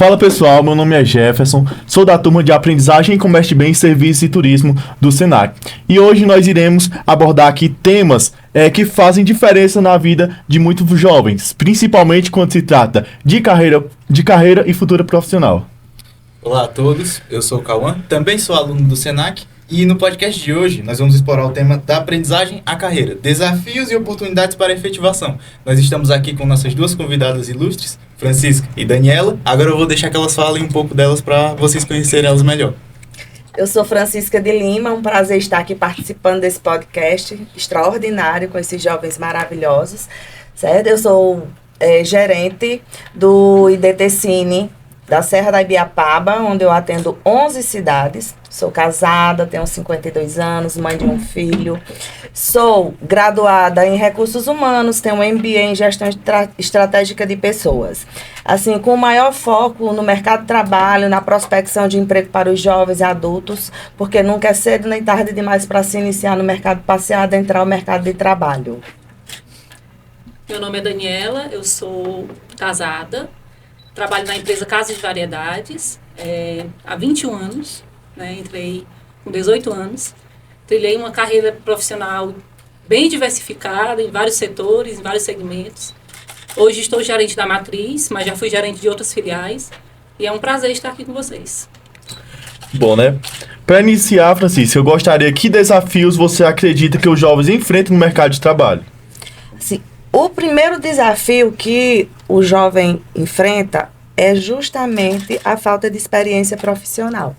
Fala pessoal, meu nome é Jefferson, sou da turma de Aprendizagem em Comércio de Bens, Serviços e Turismo do Senac. E hoje nós iremos abordar aqui temas que fazem diferença na vida de muitos jovens, principalmente quando se trata de carreira e futuro profissional. Olá a todos, eu sou o Cauã, também sou aluno do Senac e no podcast de hoje nós vamos explorar o tema da aprendizagem à carreira, desafios e oportunidades para a efetivação. Nós estamos aqui com nossas duas convidadas ilustres, Francisca e Daniela. Agora eu vou deixar que elas falem um pouco delas para vocês conhecerem elas melhor. Eu sou Francisca de Lima, um prazer estar aqui participando desse podcast extraordinário com esses jovens maravilhosos, certo? Eu sou gerente do IDT Cine da Serra da Ibiapaba, onde eu atendo 11 cidades. Sou casada, tenho 52 anos, mãe de um filho. Sou graduada em Recursos Humanos, tenho um MBA em Gestão Estratégica de Pessoas. Assim, com maior foco no mercado de trabalho, na prospecção de emprego para os jovens e adultos, porque nunca é cedo nem tarde demais para se iniciar no mercado, passear, adentrar o mercado de trabalho. Meu nome é Daniela, eu sou casada, trabalho na empresa Casa de Variedades há 21 anos. Entrei com 18 anos, trilhei uma carreira profissional bem diversificada em vários setores, em vários segmentos. Hoje estou gerente da Matriz, mas já fui gerente de outras filiais e é um prazer estar aqui com vocês. Bom, né? Para iniciar, Francisca, eu gostaria, que desafios você acredita que os jovens enfrentam no mercado de trabalho? Sim, o primeiro desafio que o jovem enfrenta é justamente a falta de experiência profissional.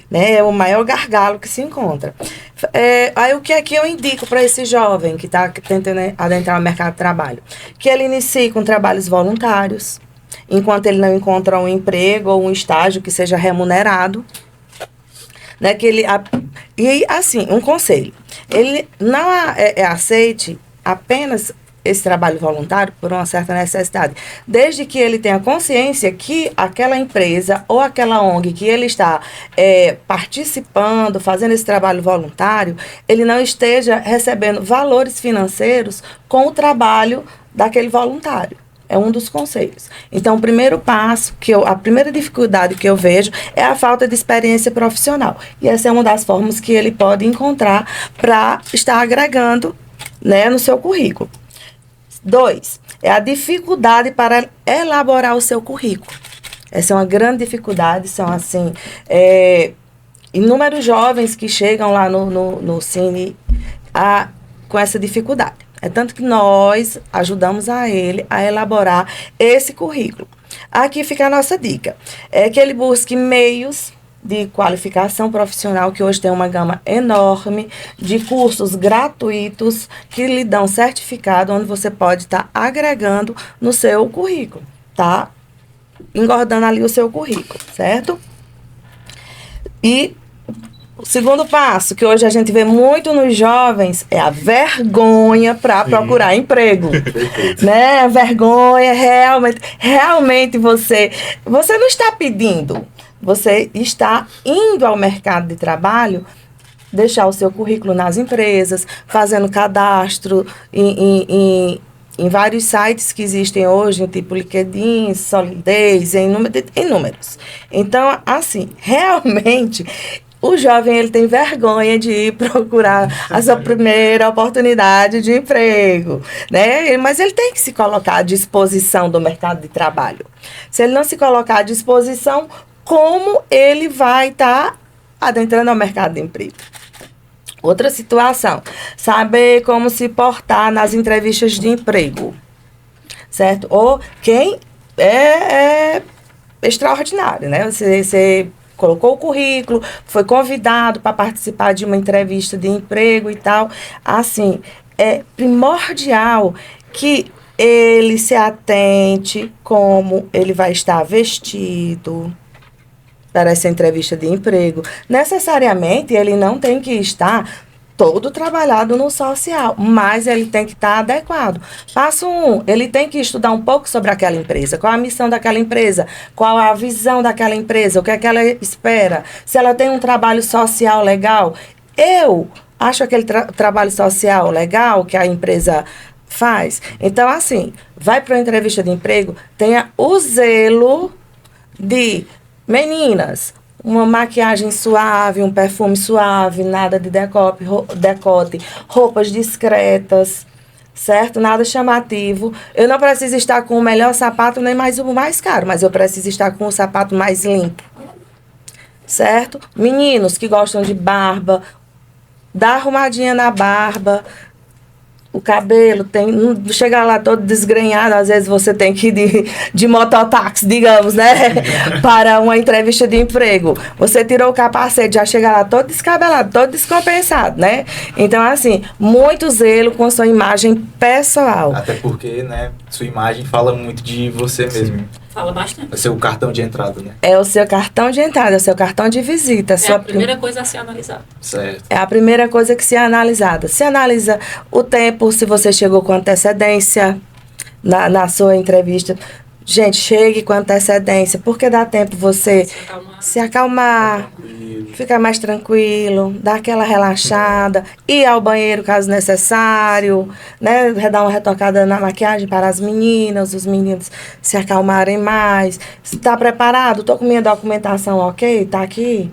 É o maior gargalo que se encontra. Aí o que é que eu indico para esse jovem que está tentando adentrar o mercado de trabalho? Que ele inicie com trabalhos voluntários, enquanto ele não encontra um emprego ou um estágio que seja remunerado. E assim, um conselho, ele não aceite apenas esse trabalho voluntário por uma certa necessidade, desde que ele tenha consciência que aquela empresa ou aquela ONG que ele está participando, fazendo esse trabalho voluntário, ele não esteja recebendo valores financeiros com o trabalho daquele voluntário. É um dos conselhos. Então, o primeiro passo, a primeira dificuldade que eu vejo é a falta de experiência profissional. E essa é uma das formas que ele pode encontrar para estar agregando, no seu currículo. 2, é a dificuldade para elaborar o seu currículo. Essa é uma grande dificuldade, são assim, inúmeros jovens que chegam lá no Cine com essa dificuldade. É tanto que nós ajudamos a ele a elaborar esse currículo. Aqui fica a nossa dica, é que ele busque meios de qualificação profissional, que hoje tem uma gama enorme de cursos gratuitos que lhe dão certificado, onde você pode estar agregando no seu currículo, tá? Engordando ali o seu currículo, certo? E o segundo passo, que hoje a gente vê muito nos jovens, é a vergonha para procurar emprego. A vergonha, realmente você não está pedindo. Você está indo ao mercado de trabalho, deixar o seu currículo nas empresas, fazendo cadastro em vários sites que existem hoje, tipo LinkedIn, Solidez, em números. Então, assim, realmente, o jovem ele tem vergonha de ir procurar a sua primeira oportunidade de emprego, Mas ele tem que se colocar à disposição do mercado de trabalho. Se ele não se colocar à disposição, como ele vai estar adentrando ao mercado de emprego? Outra situação, saber como se portar nas entrevistas de emprego, certo? Ou quem é extraordinário, Você colocou o currículo, foi convidado para participar de uma entrevista de emprego e tal. Assim, é primordial que ele se atente como ele vai estar vestido para essa entrevista de emprego. Necessariamente, ele não tem que estar todo trabalhado no social, mas ele tem que estar adequado. Passo 1, ele tem que estudar um pouco sobre aquela empresa, qual a missão daquela empresa, qual a visão daquela empresa, o que é que ela espera, se ela tem um trabalho social legal. Eu acho aquele trabalho social legal que a empresa faz. Então, assim, vai para uma entrevista de emprego, tenha o zelo de meninas, uma maquiagem suave, um perfume suave, nada de decote, roupas discretas, certo? Nada chamativo. Eu não preciso estar com o melhor sapato, nem mais o mais caro, mas eu preciso estar com o sapato mais limpo, certo? Meninos que gostam de barba, dá arrumadinha na barba, o cabelo não chegar lá todo desgrenhado, às vezes você tem que ir de mototáxi, digamos, né? Para uma entrevista de emprego. Você tirou o capacete, já chega lá todo descabelado, todo descompensado, né? Então, assim, muito zelo com a sua imagem pessoal. Até porque, né, sua imagem fala muito de você mesmo. Fala bastante. É o seu cartão de entrada, né? É o seu cartão de entrada, é o seu cartão de visita. É a primeira coisa a ser analisada. Certo. É a primeira coisa que se é analisada. Se analisa o tempo, se você chegou com antecedência na sua entrevista. Gente, chegue com antecedência, porque dá tempo você se acalmar, ficar mais tranquilo, dar aquela relaxada, ir ao banheiro caso necessário, né? Dar uma retocada na maquiagem para as meninas, os meninos se acalmarem mais. Está preparado? Estou com minha documentação ok? Está aqui?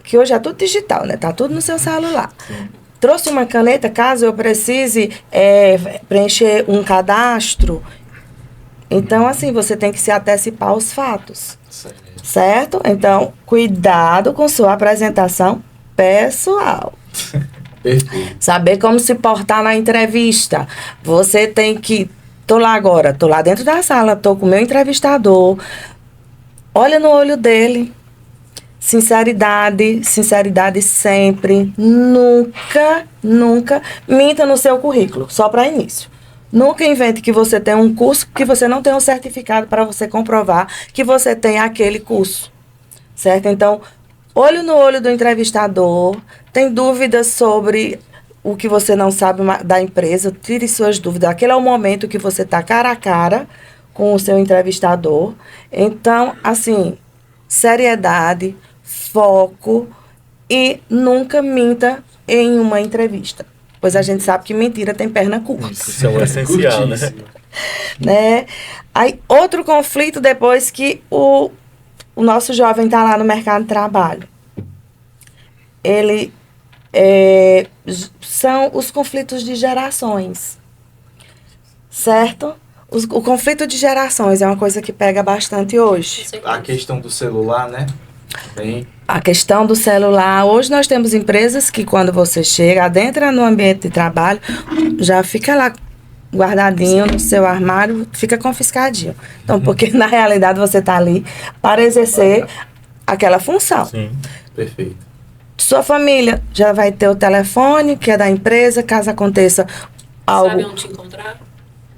Que hoje é tudo digital, né? Está tudo no seu celular. Sim. Trouxe uma caneta caso eu precise preencher um cadastro. Então, assim, você tem que se antecipar aos fatos. Certo? Então, cuidado com sua apresentação pessoal. Perfeito. Saber como se portar na entrevista. Você tem que... Tô lá agora, tô lá dentro da sala, tô com o meu entrevistador. Olha no olho dele. Sinceridade sempre. Nunca minta no seu currículo, só para início. Nunca invente que você tem um curso que você não tem um certificado para você comprovar que você tem aquele curso, certo? Então, olho no olho do entrevistador, tem dúvidas sobre o que você não sabe da empresa, tire suas dúvidas. Aquele é o momento que você está cara a cara com o seu entrevistador. Então, assim, seriedade, foco e nunca minta em uma entrevista. Pois a gente sabe que mentira tem perna curta. Isso é o essencial, né? Aí, outro conflito depois que o nosso jovem está lá no mercado de trabalho. Ele são os conflitos de gerações. Certo? O conflito de gerações é uma coisa que pega bastante hoje. A questão do celular, né? Bem... A questão do celular. Hoje nós temos empresas que quando você chega, adentra no ambiente de trabalho, já fica lá guardadinho no seu armário, fica confiscadinho. Então, porque na realidade você está ali para exercer aquela função. Sim, perfeito. Sua família já vai ter o telefone, que é da empresa, caso aconteça algo. Sabe onde te encontrar?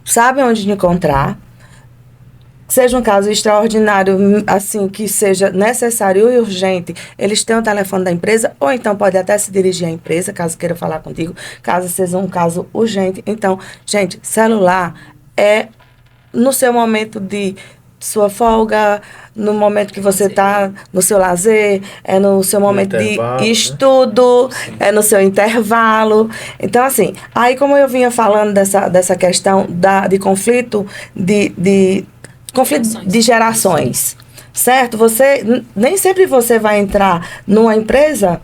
Sabe onde te encontrar. Seja um caso extraordinário, assim, que seja necessário e urgente, eles têm o telefone da empresa, ou então pode até se dirigir à empresa, caso queira falar contigo, caso seja um caso urgente. Então, gente, celular é no seu momento de sua folga, no momento que você está no seu lazer, é no seu momento de estudo, né? É no seu intervalo. Então, assim, aí como eu vinha falando dessa questão de conflito conflito de gerações, certo? Nem sempre você vai entrar numa empresa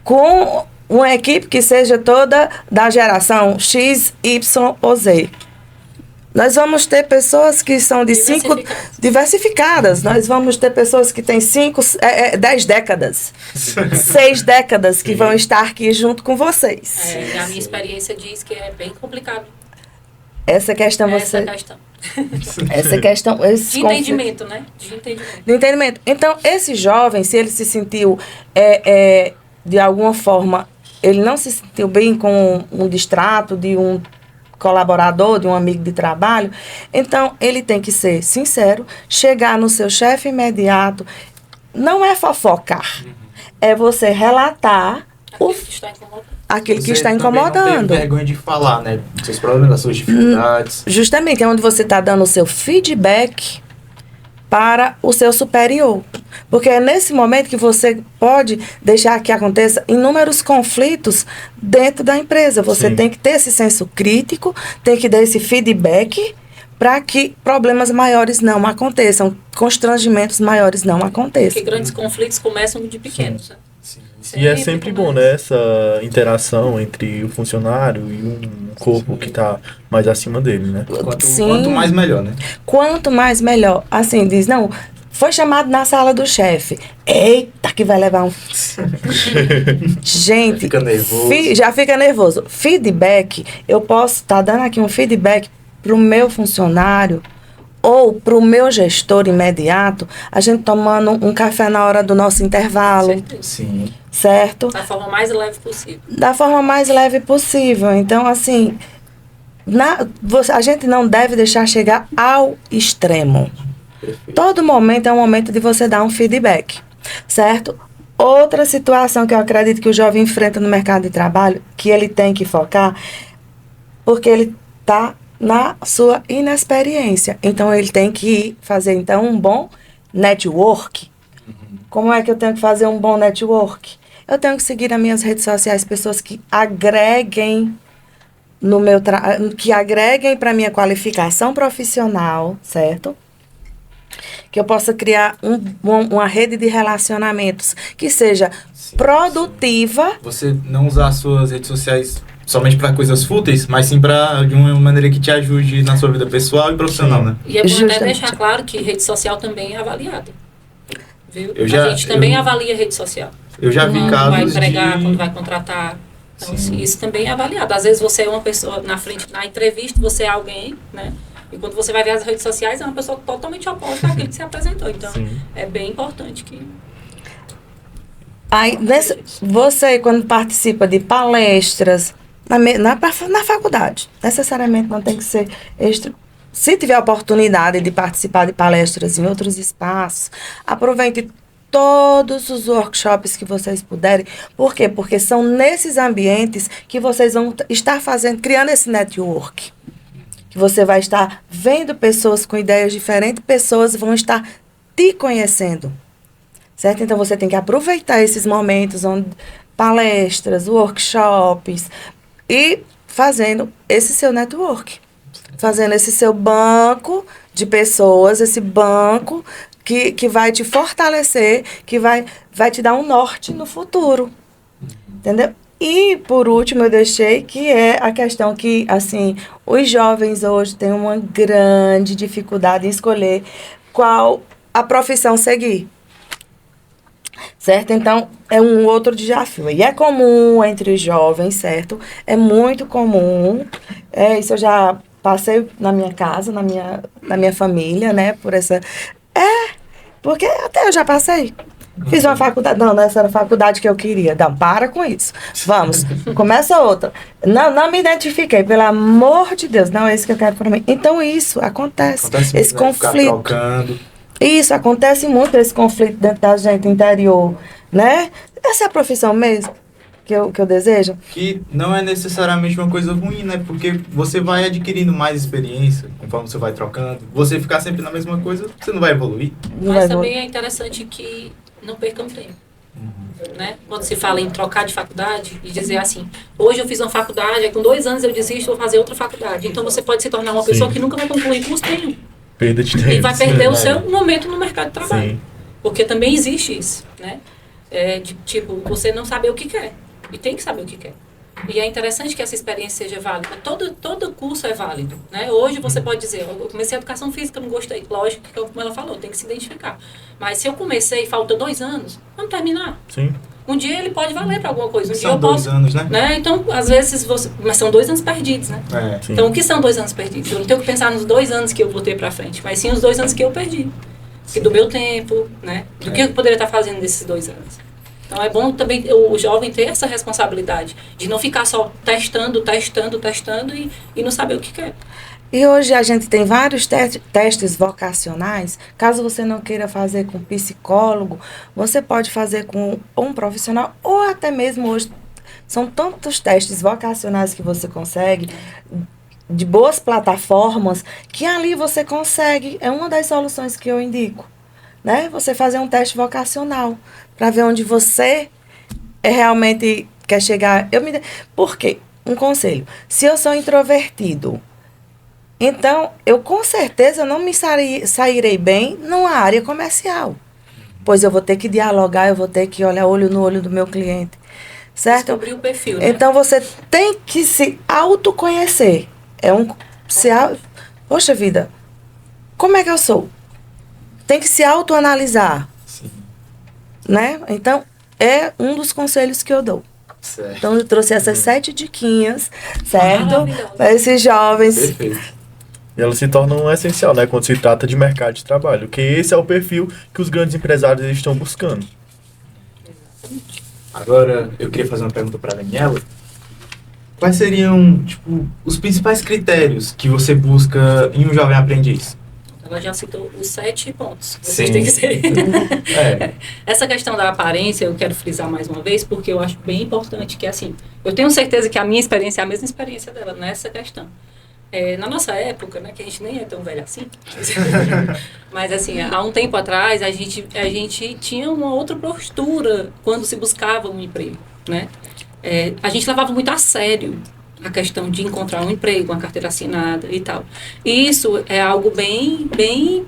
com uma equipe que seja toda da geração X, Y ou Z. Nós vamos ter pessoas que são de diversificadas. Nós vamos ter pessoas que têm 10 décadas, 6 décadas que vão estar aqui junto com vocês. A minha experiência diz que é bem complicado. Essa questão esse de entendimento, né? De entendimento. Então, esse jovem, se ele se sentiu, de alguma forma, ele não se sentiu bem com um distrato de um colaborador, de um amigo de trabalho, então ele tem que ser sincero, chegar no seu chefe imediato. Não é fofocar, é você relatar aquilo que está incomodando. Não tem vergonha de falar, né? Dos seus problemas, das suas dificuldades. Justamente, é onde você está dando o seu feedback para o seu superior. Porque é nesse momento que você pode deixar que aconteça inúmeros conflitos dentro da empresa. Você tem que ter esse senso crítico, tem que dar esse feedback para que problemas maiores não aconteçam, constrangimentos maiores não aconteçam. Porque grandes conflitos começam de pequenos, né? Sim. E é sempre bom, né? Essa interação entre o funcionário e um corpo que tá mais acima dele, né? Quanto mais melhor, né? Quanto mais melhor. Assim, diz, não, foi chamado na sala do chefe. Eita, que vai levar um... Gente, Fica nervoso. Já fica nervoso. Feedback, eu posso estar dando aqui um feedback pro meu funcionário ou pro meu gestor imediato, a gente tomando um café na hora do nosso intervalo, Certeza. Sim. certo? Da forma mais leve possível. Da forma mais leve possível. Então, assim, a gente não deve deixar chegar ao extremo. Todo momento é um momento de você dar um feedback, certo? Outra situação que eu acredito que o jovem enfrenta no mercado de trabalho, que ele tem que focar, porque ele está na sua inexperiência. Então, ele tem que fazer, então, um bom network. Como é que eu tenho que fazer um bom network? Eu tenho que seguir nas minhas redes sociais pessoas que agreguem no meu que agreguem para minha qualificação profissional, certo? Que eu possa criar uma rede de relacionamentos que seja produtiva. Você não usar as suas redes sociais somente para coisas fúteis, mas sim para de uma maneira que te ajude na sua vida pessoal e profissional, né? E é bom até Justamente. deixar claro que rede social também é avaliada. Viu? A gente também avalia a rede social. Eu já vi Quando vai casos empregar, de... quando vai contratar. Então, Sim. assim, isso também é avaliado. Às vezes você é uma pessoa na frente, na entrevista, você é alguém, né? E quando você vai ver as redes sociais, é uma pessoa totalmente oposta àquele que se apresentou. Então, Sim. é bem importante que... Aí, você, quando participa de palestras na faculdade, necessariamente não tem que ser extra. Se tiver oportunidade de participar de palestras em outros espaços, aproveite todos os workshops que vocês puderem. Por quê? Porque são nesses ambientes que vocês vão estar criando esse network. Que você vai estar vendo pessoas com ideias diferentes, pessoas vão estar te conhecendo. Certo? Então, você tem que aproveitar esses momentos, onde palestras, workshops, e fazendo esse seu network. Fazendo esse seu banco de pessoas, esse banco que vai te fortalecer, que vai te dar um norte no futuro. Entendeu? E, por último, eu deixei que é a questão que, assim, os jovens hoje têm uma grande dificuldade em escolher qual a profissão seguir. Certo? Então, é um outro desafio. E é comum entre os jovens, certo? É muito comum. Isso eu já passei na minha casa, na minha família, né? Por essa... porque até eu já passei. Fiz uma faculdade. Não, essa era a faculdade que eu queria. Não, para com isso. Vamos, começa outra. Não me identifiquei, pelo amor de Deus. Não é isso que eu quero para mim. Então, isso acontece esse muito, né? conflito. Ficar trocando. Isso, acontece muito esse conflito dentro da gente interior, né? Essa é a profissão mesmo que eu desejo. Que não é necessariamente uma coisa ruim, né? Porque você vai adquirindo mais experiência conforme você vai trocando. Você ficar sempre na mesma coisa, você não vai evoluir. Mas também é interessante que não percam tempo. Né? Quando se fala em trocar de faculdade e dizer assim, hoje eu fiz uma faculdade, aí com 2 anos eu desisto, vou fazer outra faculdade. Então você pode se tornar uma pessoa que nunca vai concluir curso nenhum. Perda de tempo. E vai perder o seu momento no mercado de trabalho. Sim. Porque também existe isso, né? Tipo, você não saber o que quer. E tem que saber o que quer. E é interessante que essa experiência seja válida. Todo curso é válido, né? Hoje você pode dizer, eu comecei a educação física, não gostei. Lógico que, como ela falou, tem que se identificar. Mas se eu comecei e falta 2 anos, vamos terminar. Sim. Um dia ele pode valer para alguma coisa. Um dia São eu 2 posso, anos, né? Então, às vezes, mas são 2 anos perdidos, né? Sim. Então, o que são 2 anos perdidos? Eu não tenho que pensar nos 2 anos que eu vou ter para frente, mas sim os 2 anos que eu perdi. E do meu tempo, né? Do que eu poderia estar fazendo nesses 2 anos. Então, é bom também o jovem ter essa responsabilidade de não ficar só testando e não saber o que quer. E hoje a gente tem vários testes vocacionais. Caso você não queira fazer com psicólogo, você pode fazer com um profissional ou até mesmo hoje. São tantos testes vocacionais que você consegue, de boas plataformas, que ali você consegue. É uma das soluções que eu indico, né? Você fazer um teste vocacional para ver onde você realmente quer chegar. Por quê? Um conselho. Se eu sou introvertido, Então, eu com certeza não me sairei bem numa área comercial. Pois eu vou ter que dialogar, eu vou ter que olhar olho no olho do meu cliente. Certo? Descobrir o perfil, né? Então, você tem que se autoconhecer. Poxa vida, como é que eu sou? Tem que se autoanalisar. Sim. Né? Então, é um dos conselhos que eu dou. Certo. Então, eu trouxe essas 7 diquinhas, certo? Maravilhoso. Para esses jovens. Perfeito. E ela se torna um essencial, né, quando se trata de mercado de trabalho, porque esse é o perfil que os grandes empresários estão buscando. Agora, eu queria fazer uma pergunta para a Daniela. Quais seriam, tipo, os principais critérios que você busca em um jovem aprendiz? Ela já citou os 7 pontos. Sim. Vocês têm que ser. É. Essa questão da aparência, eu quero frisar mais uma vez, porque eu acho bem importante que, assim, eu tenho certeza que a minha experiência é a mesma experiência dela nessa questão. Na nossa época, né, que a gente nem é tão velho assim, mas assim, há um tempo atrás a gente tinha uma outra postura quando se buscava um emprego, né? A gente levava muito a sério a questão de encontrar um emprego, uma carteira assinada e tal. E isso é algo bem, bem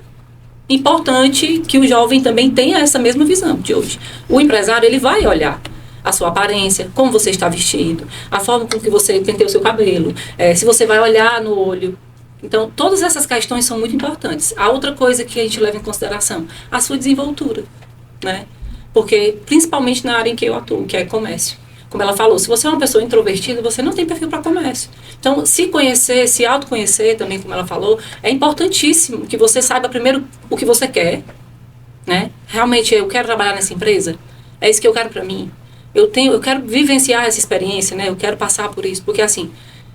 importante que o jovem também tenha essa mesma visão de hoje. O empresário, ele vai olhar a sua aparência, como você está vestido, a forma com que você penteia o seu cabelo, se você vai olhar no olho. Então, todas essas questões são muito importantes. A outra coisa que a gente leva em consideração, a sua desenvoltura, né? Porque, principalmente na área em que eu atuo, que é comércio. Como ela falou, se você é uma pessoa introvertida, você não tem perfil para comércio. Então, se conhecer, se autoconhecer também, como ela falou, é importantíssimo que você saiba primeiro o que você quer, né? Realmente, eu quero trabalhar nessa empresa? É isso que eu quero para mim? Eu quero vivenciar essa experiência, né? Eu quero passar por isso, porque assim,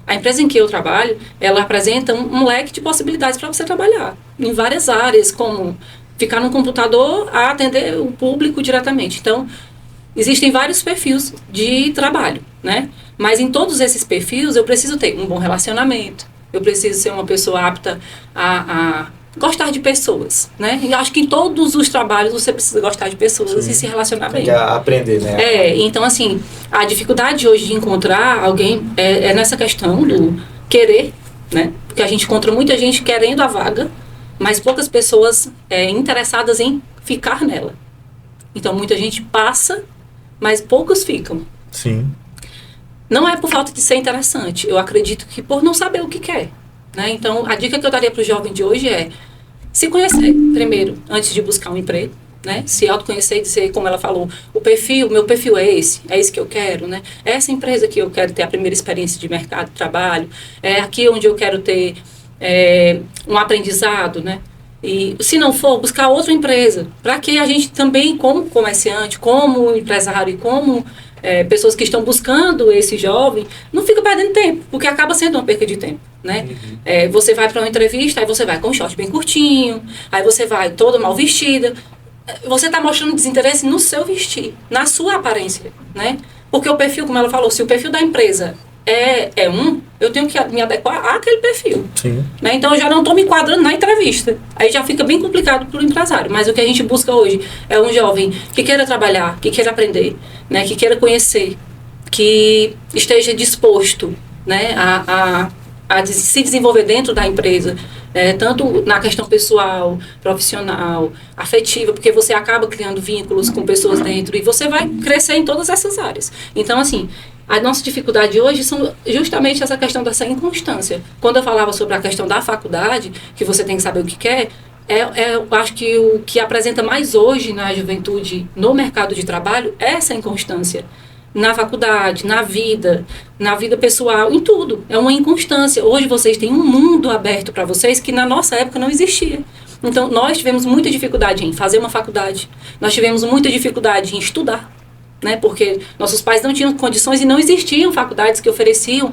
a empresa em que eu trabalho, ela apresenta um leque de possibilidades para você trabalhar em várias áreas, como ficar no computador a atender o público diretamente. Então, existem vários perfis de trabalho, né? Mas em todos esses perfis eu preciso ter um bom relacionamento, eu preciso ser uma pessoa apta a gostar de pessoas, né? E acho que em todos os trabalhos você precisa gostar de pessoas. Sim. E se relacionar bem. Tem que aprender, né? Então assim, a dificuldade hoje de encontrar alguém é nessa questão do querer, né? Porque a gente encontra muita gente querendo a vaga, mas poucas pessoas interessadas em ficar nela. Então muita gente passa, mas poucos ficam. Sim. Não é por falta de ser interessante, eu acredito que por não saber o que quer. Né? Então, a dica que eu daria para o jovem de hoje é se conhecer primeiro, antes de buscar um emprego, né? Se autoconhecer e dizer, como ela falou, meu perfil é isso que eu quero, né? É essa empresa que eu quero ter a primeira experiência de mercado de trabalho, é aqui onde eu quero ter um aprendizado, né? E se não for, buscar outra empresa, para que a gente também, como comerciante, como empresário e como pessoas que estão buscando esse jovem, não fica perdendo tempo, porque acaba sendo uma perca de tempo, né? Uhum. Você vai para uma entrevista, aí você vai com um short bem curtinho, aí você vai toda mal vestida, você está mostrando desinteresse no seu vestir, na sua aparência, né? Porque o perfil, como ela falou, se o perfil da empresa eu tenho que me adequar àquele perfil. Sim. Né? Então, eu já não estou me enquadrando na entrevista. Aí já fica bem complicado para o empresário. Mas o que a gente busca hoje é um jovem que queira trabalhar, que queira aprender, né? Que queira conhecer, que esteja disposto, né? a se desenvolver dentro da empresa, tanto na questão pessoal, profissional, afetiva, porque você acaba criando vínculos com pessoas dentro e você vai crescer em todas essas áreas. Então, assim, a nossa dificuldade hoje são justamente essa questão dessa inconstância. Quando eu falava sobre a questão da faculdade, que você tem que saber o que quer, eu acho que o que apresenta mais hoje na juventude, no mercado de trabalho, é essa inconstância. Na faculdade, na vida pessoal, em tudo. É uma inconstância. Hoje vocês têm um mundo aberto para vocês que na nossa época não existia. Então, nós tivemos muita dificuldade em fazer uma faculdade. Nós tivemos muita dificuldade em estudar. Né, porque nossos pais não tinham condições e não existiam faculdades que ofereciam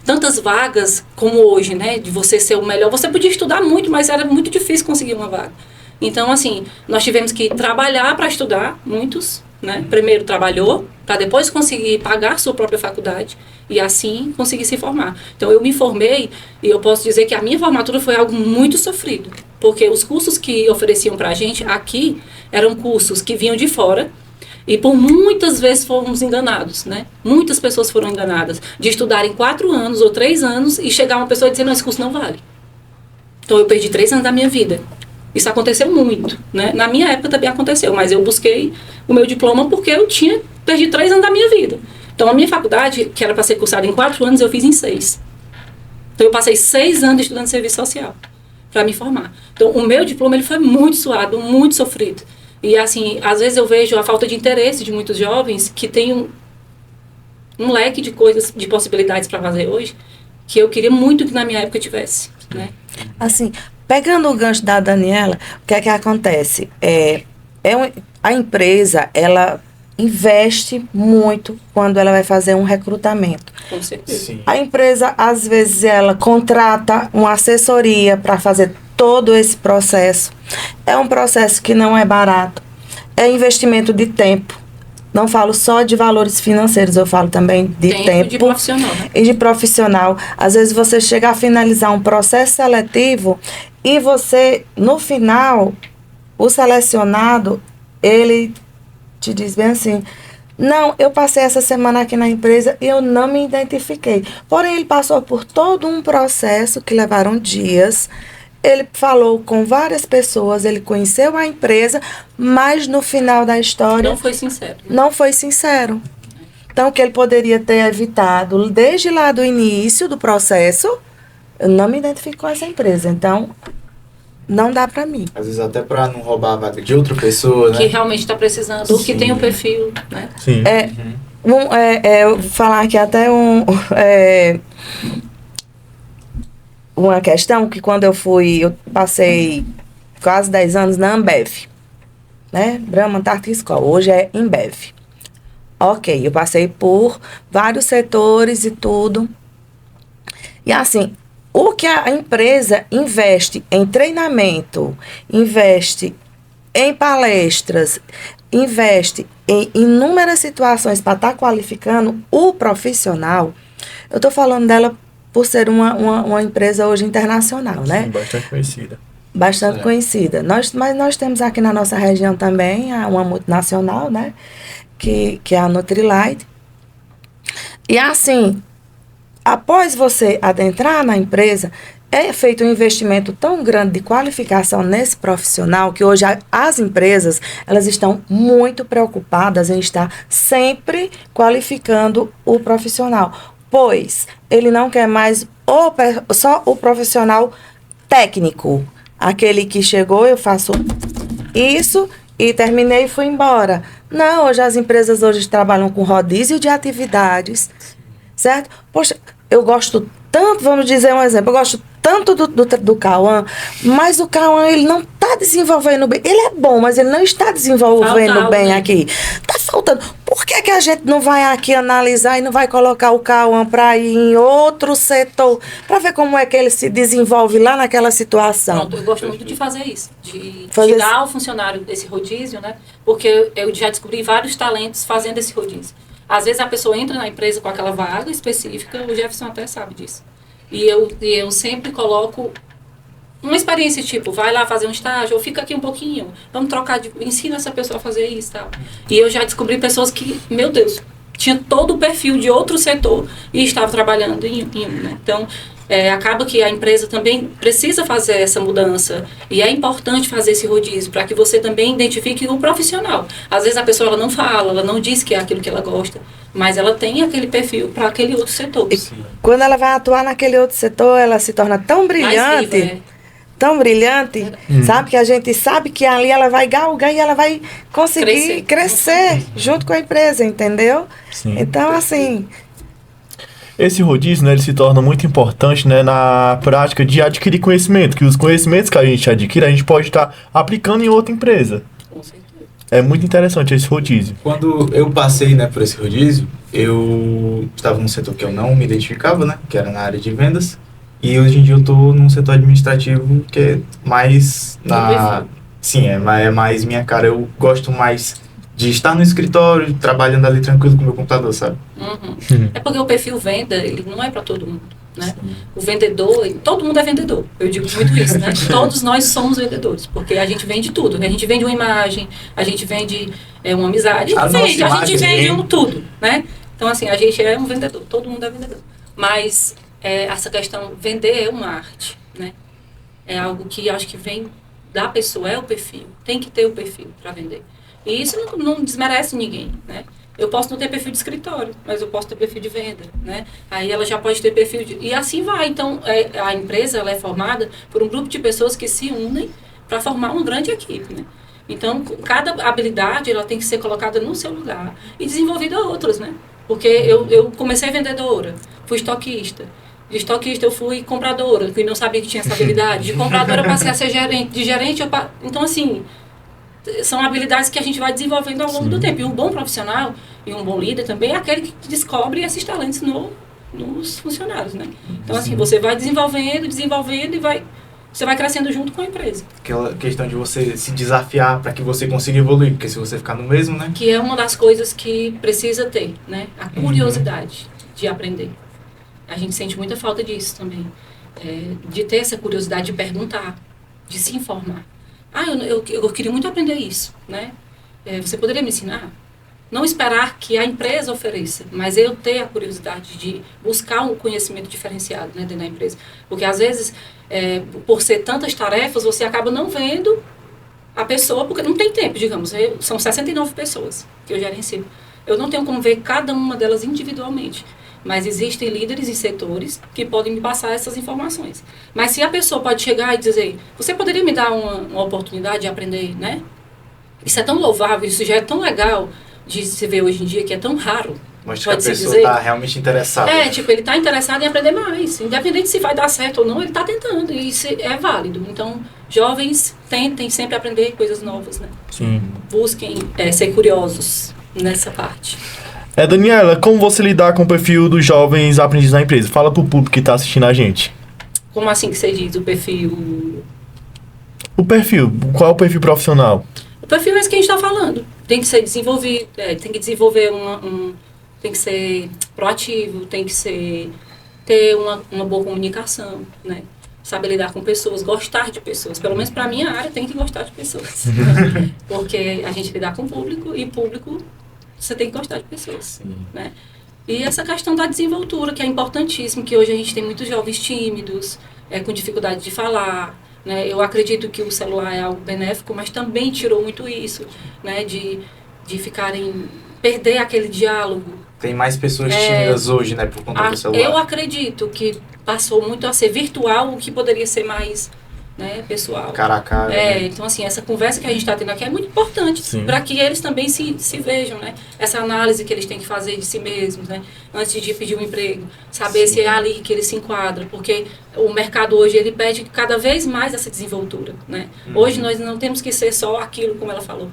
tantas vagas como hoje, né, de você ser o melhor. Você podia estudar muito, mas era muito difícil conseguir uma vaga. Então, assim, nós tivemos que trabalhar para estudar, muitos, né? Primeiro trabalhou, para depois conseguir pagar sua própria faculdade e assim conseguir se formar. Então, eu me formei e eu posso dizer que a minha formatura foi algo muito sofrido, porque os cursos que ofereciam para a gente aqui eram cursos que vinham de fora. E por muitas vezes fomos enganados, né? Muitas pessoas foram enganadas de estudarem 4 anos ou 3 anos e chegar uma pessoa e dizer, não, esse curso não vale. Então, eu perdi 3 anos da minha vida. Isso aconteceu muito, né? Na minha época também aconteceu, mas eu busquei o meu diploma porque eu tinha perdido 3 anos da minha vida. Então, a minha faculdade, que era para ser cursada em 4 anos, eu fiz em 6. Então, eu passei 6 anos estudando serviço social para me formar. Então, o meu diploma ele foi muito suado, muito sofrido. E, assim, às vezes eu vejo a falta de interesse de muitos jovens que têm um leque de coisas, de possibilidades para fazer hoje, que eu queria muito que na minha época tivesse, né? Assim, pegando o gancho da Daniela, o que é que acontece? A empresa, ela investe muito quando ela vai fazer um recrutamento. Com certeza. Sim. A empresa, às vezes, ela contrata uma assessoria para fazer todo esse processo. É um processo que não é barato. É investimento de tempo. Não falo só de valores financeiros, eu falo também de tempo. De profissional, né? E de profissional. Às vezes você chega a finalizar um processo seletivo e você, no final, o selecionado, ele te diz bem assim: não, eu passei essa semana aqui na empresa e eu não me identifiquei. Porém, ele passou por todo um processo que levaram dias. Ele falou com várias pessoas, ele conheceu a empresa, mas no final da história... Não foi sincero. Né? Não foi sincero. Então, o que ele poderia ter evitado desde lá do início do processo, eu não me identifico com essa empresa. Então, não dá para mim. Às vezes até para não roubar a vaga de outra pessoa, né? Que realmente está precisando, ou que tem o perfil, né? Sim. Eu vou falar aqui até uma questão que quando eu passei quase 10 anos na Ambev, né? Brahma, Antártica Skol, hoje é Embev. Ok, eu passei por vários setores e tudo. E assim, o que a empresa investe em treinamento, investe em palestras, investe em inúmeras situações para estar qualificando o profissional, eu estou falando dela por ser uma empresa hoje internacional, né? Sim, bastante conhecida. Bastante conhecida. Mas nós temos aqui na nossa região também uma multinacional, né? Que é a Nutrilite. E assim, após você adentrar na empresa, é feito um investimento tão grande de qualificação nesse profissional que hoje as empresas, elas estão muito preocupadas em estar sempre qualificando o profissional. Pois ele não quer mais só o profissional técnico. Aquele que chegou, eu faço isso e terminei e fui embora. Não, hoje as empresas hoje trabalham com rodízio de atividades, certo? Poxa, eu gosto tanto, vamos dizer um exemplo, eu gosto tanto do Cauã, mas o Cauã, ele não está desenvolvendo bem. Ele é bom, mas ele não está desenvolvendo bem aqui. Está faltando. Por que a gente não vai aqui analisar e não vai colocar o Cauã para ir em outro setor, para ver como é que ele se desenvolve lá naquela situação? Pronto, eu gosto muito de fazer isso, de dar ao funcionário esse rodízio, né? Porque eu já descobri vários talentos fazendo esse rodízio. Às vezes a pessoa entra na empresa com aquela vaga específica, o Jefferson até sabe disso. E eu sempre coloco uma experiência, tipo, vai lá fazer um estágio, ou fica aqui um pouquinho, vamos trocar, ensina essa pessoa a fazer isso e tal. E eu já descobri pessoas que, meu Deus, tinha todo o perfil de outro setor e estava trabalhando em um, né? Então, acaba que a empresa também precisa fazer essa mudança e é importante fazer esse rodízio para que você também identifique o profissional. Às vezes a pessoa ela não fala, ela não diz que é aquilo que ela gosta, mas ela tem aquele perfil para aquele outro setor. E quando ela vai atuar naquele outro setor, ela se torna tão brilhante, viva, tão brilhante, sabe? Que a gente sabe que ali ela vai galgar e ela vai conseguir crescer junto com a empresa, entendeu? Sim. Então, assim... Esse rodízio, né, ele se torna muito importante, né, na prática de adquirir conhecimento, que os conhecimentos que a gente adquire, a gente pode estar aplicando em outra empresa. Com certeza. É muito interessante esse rodízio. Quando eu passei, né, por esse rodízio, eu estava num setor que eu não me identificava, né, que era na área de vendas, e hoje em dia eu estou num setor administrativo que é mais Sim, é mais minha cara. Eu gosto mais de estar no escritório, trabalhando ali tranquilo com o meu computador, sabe? Uhum. É porque o perfil venda, ele não é para todo mundo, né? O vendedor, todo mundo é vendedor. Eu digo muito isso, né? Todos nós somos vendedores, porque a gente vende tudo. A gente vende uma imagem, a gente vende uma amizade, a gente vende tudo, né? Então, assim, a gente é um vendedor, todo mundo é vendedor. Mas essa questão, vender é uma arte, né? é algo que acho que vem da pessoa, é o perfil. Tem que ter o perfil para vender. E isso não desmerece ninguém, né? Eu posso não ter perfil de escritório, mas eu posso ter perfil de venda, né? Aí ela já pode ter perfil de... E assim vai. Então, a empresa ela é formada por um grupo de pessoas que se unem para formar uma grande equipe, né? Então, cada habilidade ela tem que ser colocada no seu lugar e desenvolvida outras, né? Porque eu comecei vendedora, fui estoquista. De estoquista eu fui compradora, que não sabia que tinha essa habilidade. De compradora eu passei a ser gerente. De gerente Então, assim, são habilidades que a gente vai desenvolvendo ao longo do tempo. E um bom profissional e um bom líder também é aquele que descobre esses talentos nos funcionários, né? Então, assim, você vai desenvolvendo e você vai crescendo junto com a empresa. Aquela questão de você se desafiar para que você consiga evoluir, porque se você ficar no mesmo, né? Que é uma das coisas que precisa ter, né? A curiosidade de aprender. A gente sente muita falta disso também. De ter essa curiosidade de perguntar, de se informar. Eu queria muito aprender isso, né? Você poderia me ensinar? Não esperar que a empresa ofereça, mas eu ter a curiosidade de buscar um conhecimento diferenciado, né, dentro da empresa. Porque às vezes, por ser tantas tarefas, você acaba não vendo a pessoa, porque não tem tempo, digamos. São 69 pessoas que eu gerencio. Eu não tenho como ver cada uma delas individualmente. Mas existem líderes e setores que podem me passar essas informações. Mas se a pessoa pode chegar e dizer, você poderia me dar uma oportunidade de aprender, né? Isso é tão louvável, isso já é tão legal de se ver hoje em dia, que é tão raro. Mostra que a pessoa está realmente interessada. Ele está interessado em aprender mais. Independente se vai dar certo ou não, ele está tentando. E isso é válido. Então, jovens tentem sempre aprender coisas novas, né? Sim. Busquem ser curiosos nessa parte. Daniela, como você lidar com o perfil dos jovens aprendizes na empresa? Fala pro público que está assistindo a gente. Como assim que você diz? O perfil... O perfil. Qual é o perfil profissional? O perfil é esse que a gente está falando. Tem que ser desenvolvido, tem que desenvolver tem que ser proativo, tem que ter uma boa comunicação, né? Saber lidar com pessoas, gostar de pessoas. Pelo menos para a minha área, tem que gostar de pessoas. Né? Porque a gente lidar com o público, e público, você tem que gostar de pessoas. Né? E essa questão da desenvoltura, que é importantíssima, que hoje a gente tem muitos jovens tímidos, com dificuldade de falar. Né? Eu acredito que o celular é algo benéfico, mas também tirou muito isso, né? De perder aquele diálogo. Tem mais pessoas tímidas hoje, né, por conta do celular. Eu acredito que passou muito a ser virtual, o que poderia ser mais, né, pessoal. Cara a cara. Né? Então, assim, essa conversa que a gente está tendo aqui é muito importante para que eles também se vejam, né? Essa análise que eles têm que fazer de si mesmos, né? Antes de pedir um emprego. Saber se é ali que eles se enquadram. Porque o mercado hoje, ele pede cada vez mais essa desenvoltura, né? Hoje nós não temos que ser só aquilo, como ela falou.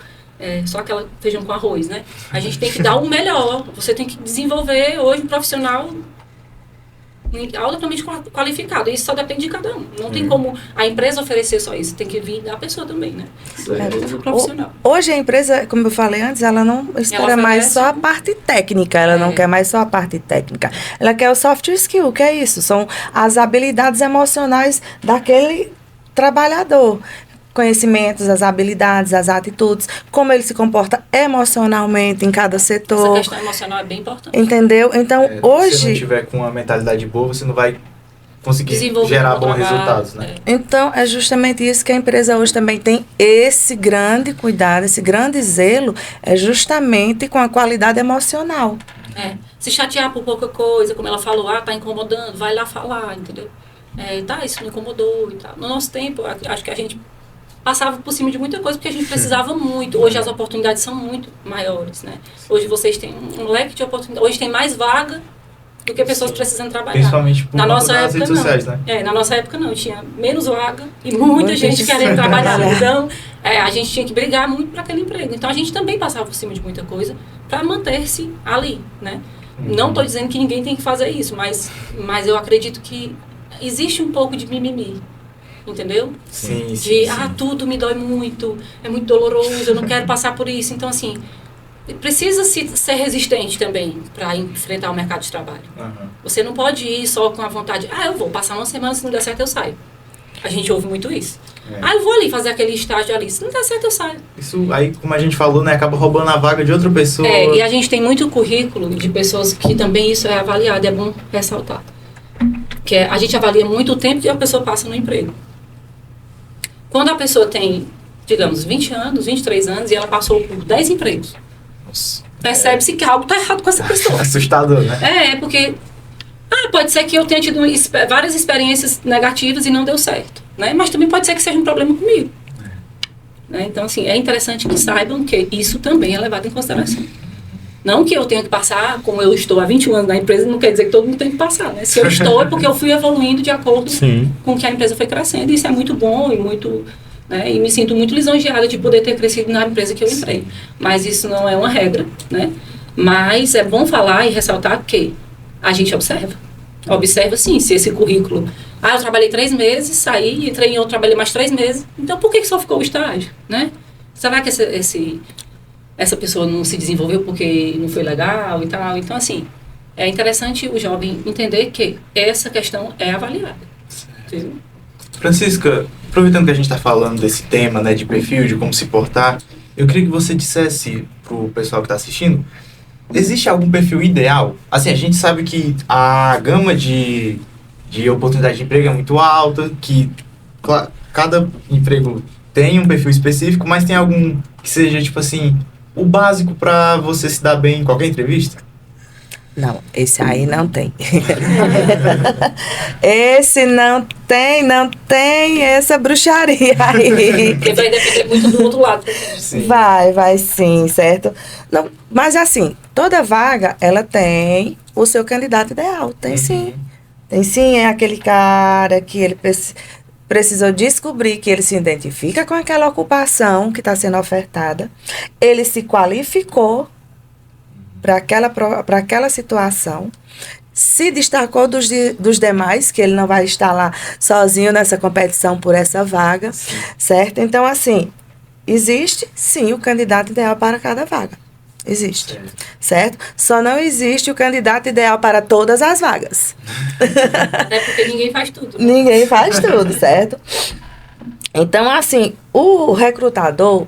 Só aquela feijão com arroz, né? A gente tem que dar o melhor. Você tem que desenvolver hoje um profissional altamente qualificado. Isso só depende de cada um. Não tem como a empresa oferecer só isso. Tem que vir da pessoa também, né? Do profissional. Hoje a empresa, como eu falei antes, ela não espera mais só a parte técnica. Ela não quer mais só a parte técnica. Ela quer o soft skill, que é isso. São as habilidades emocionais daquele trabalhador. Conhecimentos, as habilidades, as atitudes, como ele se comporta emocionalmente em cada setor. Essa questão emocional é bem importante. Entendeu? Então, hoje... Se você não tiver com uma mentalidade boa, você não vai conseguir desenvolver gerar bons resultados, né? Então, é justamente isso que a empresa hoje também tem esse grande cuidado, esse grande zelo, é justamente com a qualidade emocional. Se chatear por pouca coisa, como ela falou, tá incomodando, vai lá falar, entendeu? Isso me incomodou e tal. No nosso tempo, acho que a gente passava por cima de muita coisa, porque a gente precisava muito. Hoje as oportunidades são muito maiores, né? Hoje vocês têm um leque de oportunidades. Hoje tem mais vaga do que pessoas precisando trabalhar. Principalmente por conta das redes sociais, né? Na nossa época não. Tinha menos vaga e muita gente querendo trabalhar. Então, a gente tinha que brigar muito para aquele emprego. Então, a gente também passava por cima de muita coisa para manter-se ali, né? Não estou dizendo que ninguém tem que fazer isso, mas eu acredito que existe um pouco de mimimi. Entendeu? Sim. Tudo me dói muito, é muito doloroso, eu não quero passar por isso. Então, assim, precisa ser resistente também para enfrentar o mercado de trabalho. Você não pode ir só com a vontade, eu vou passar uma semana, se não der certo eu saio. A gente ouve muito isso. Eu vou ali fazer aquele estágio ali, se não der certo eu saio. Isso aí, como a gente falou, né, acaba roubando a vaga de outra pessoa. E a gente tem muito currículo de pessoas que também isso é avaliado, é bom ressaltar. Que a gente avalia muito o tempo que a pessoa passa no emprego. Quando a pessoa tem, digamos, 20 anos, 23 anos, e ela passou por 10 empregos, Nossa. percebe-se que algo está errado com essa pessoa. Assustador, né? Porque pode ser que eu tenha tido várias experiências negativas e não deu certo, né? Mas também pode ser que seja um problema comigo. Né? Então, assim, é interessante que saibam que isso também é levado em consideração. Não que eu tenha que passar, como eu estou há 21 anos na empresa, não quer dizer que todo mundo tem que passar, né? Se eu estou, é porque eu fui evoluindo de acordo com que a empresa foi crescendo, e isso é muito bom e muito... Né? E me sinto muito lisonjeada de poder ter crescido na empresa que eu entrei. Mas isso não é uma regra, né? Mas é bom falar e ressaltar que a gente observa. Observa, sim, se esse currículo... eu trabalhei 3 meses, saí, entrei em outro, trabalhei mais 3 meses. Então, por que só ficou o estágio, né? Será que essa pessoa não se desenvolveu porque não foi legal e tal? Então, assim, é interessante o jovem entender que essa questão é avaliada. Francisca, aproveitando que a gente está falando desse tema, né, de perfil, de como se portar, eu queria que você dissesse pro pessoal que está assistindo, existe algum perfil ideal? Assim, a gente sabe que a gama de oportunidade de emprego é muito alta, que cada emprego tem um perfil específico, mas tem algum que seja, tipo assim, o básico para você se dar bem em qualquer entrevista? Não, esse aí não tem. Esse não tem essa bruxaria aí. Porque vai depender muito do outro lado. Sim. Vai sim, certo? Não, mas assim, toda vaga, ela tem o seu candidato ideal, tem sim. Tem sim, é aquele cara que ele precisou descobrir que ele se identifica com aquela ocupação que está sendo ofertada, ele se qualificou para aquela situação, se destacou dos demais, que ele não vai estar lá sozinho nessa competição por essa vaga, certo? Então, assim, existe, sim, o candidato ideal para cada vaga. Existe, certo? Só não existe o candidato ideal para todas as vagas. Até porque ninguém faz tudo. Né? Ninguém faz tudo, certo? Então, assim, o recrutador...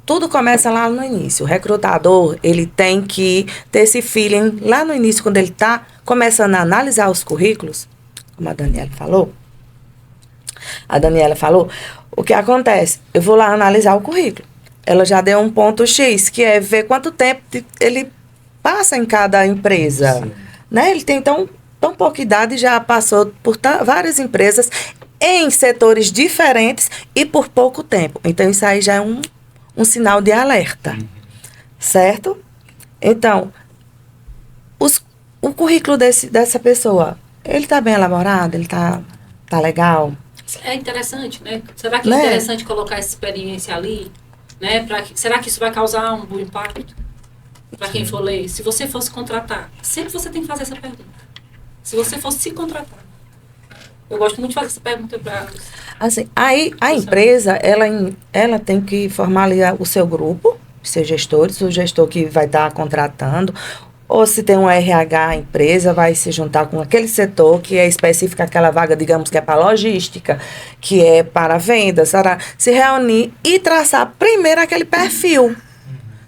Tudo começa lá no início. O recrutador, ele tem que ter esse feeling lá no início, quando ele está começando a analisar os currículos, como a Daniela falou. O que acontece? Eu vou lá analisar o currículo. Ela já deu um ponto X, que é ver quanto tempo ele passa em cada empresa. Né? Ele tem tão pouca idade, já passou por várias empresas em setores diferentes e por pouco tempo. Então, isso aí já é um sinal de alerta, certo? Então, o currículo dessa pessoa, ele está bem elaborado? Ele tá legal? É interessante, né? Será que é interessante colocar essa experiência ali? Né? Será que isso vai causar um bom impacto? Para quem for ler, se você fosse contratar, sempre você tem que fazer essa pergunta. Se você fosse se contratar. Eu gosto muito de fazer essa pergunta para... Assim, aí a empresa, ela tem que formar ali o seu grupo, seus gestores, o gestor que vai estar contratando, ou se tem um RH, a empresa vai se juntar com aquele setor que é específico, aquela vaga, digamos, que é para logística, que é para vendas, para se reunir e traçar primeiro aquele perfil.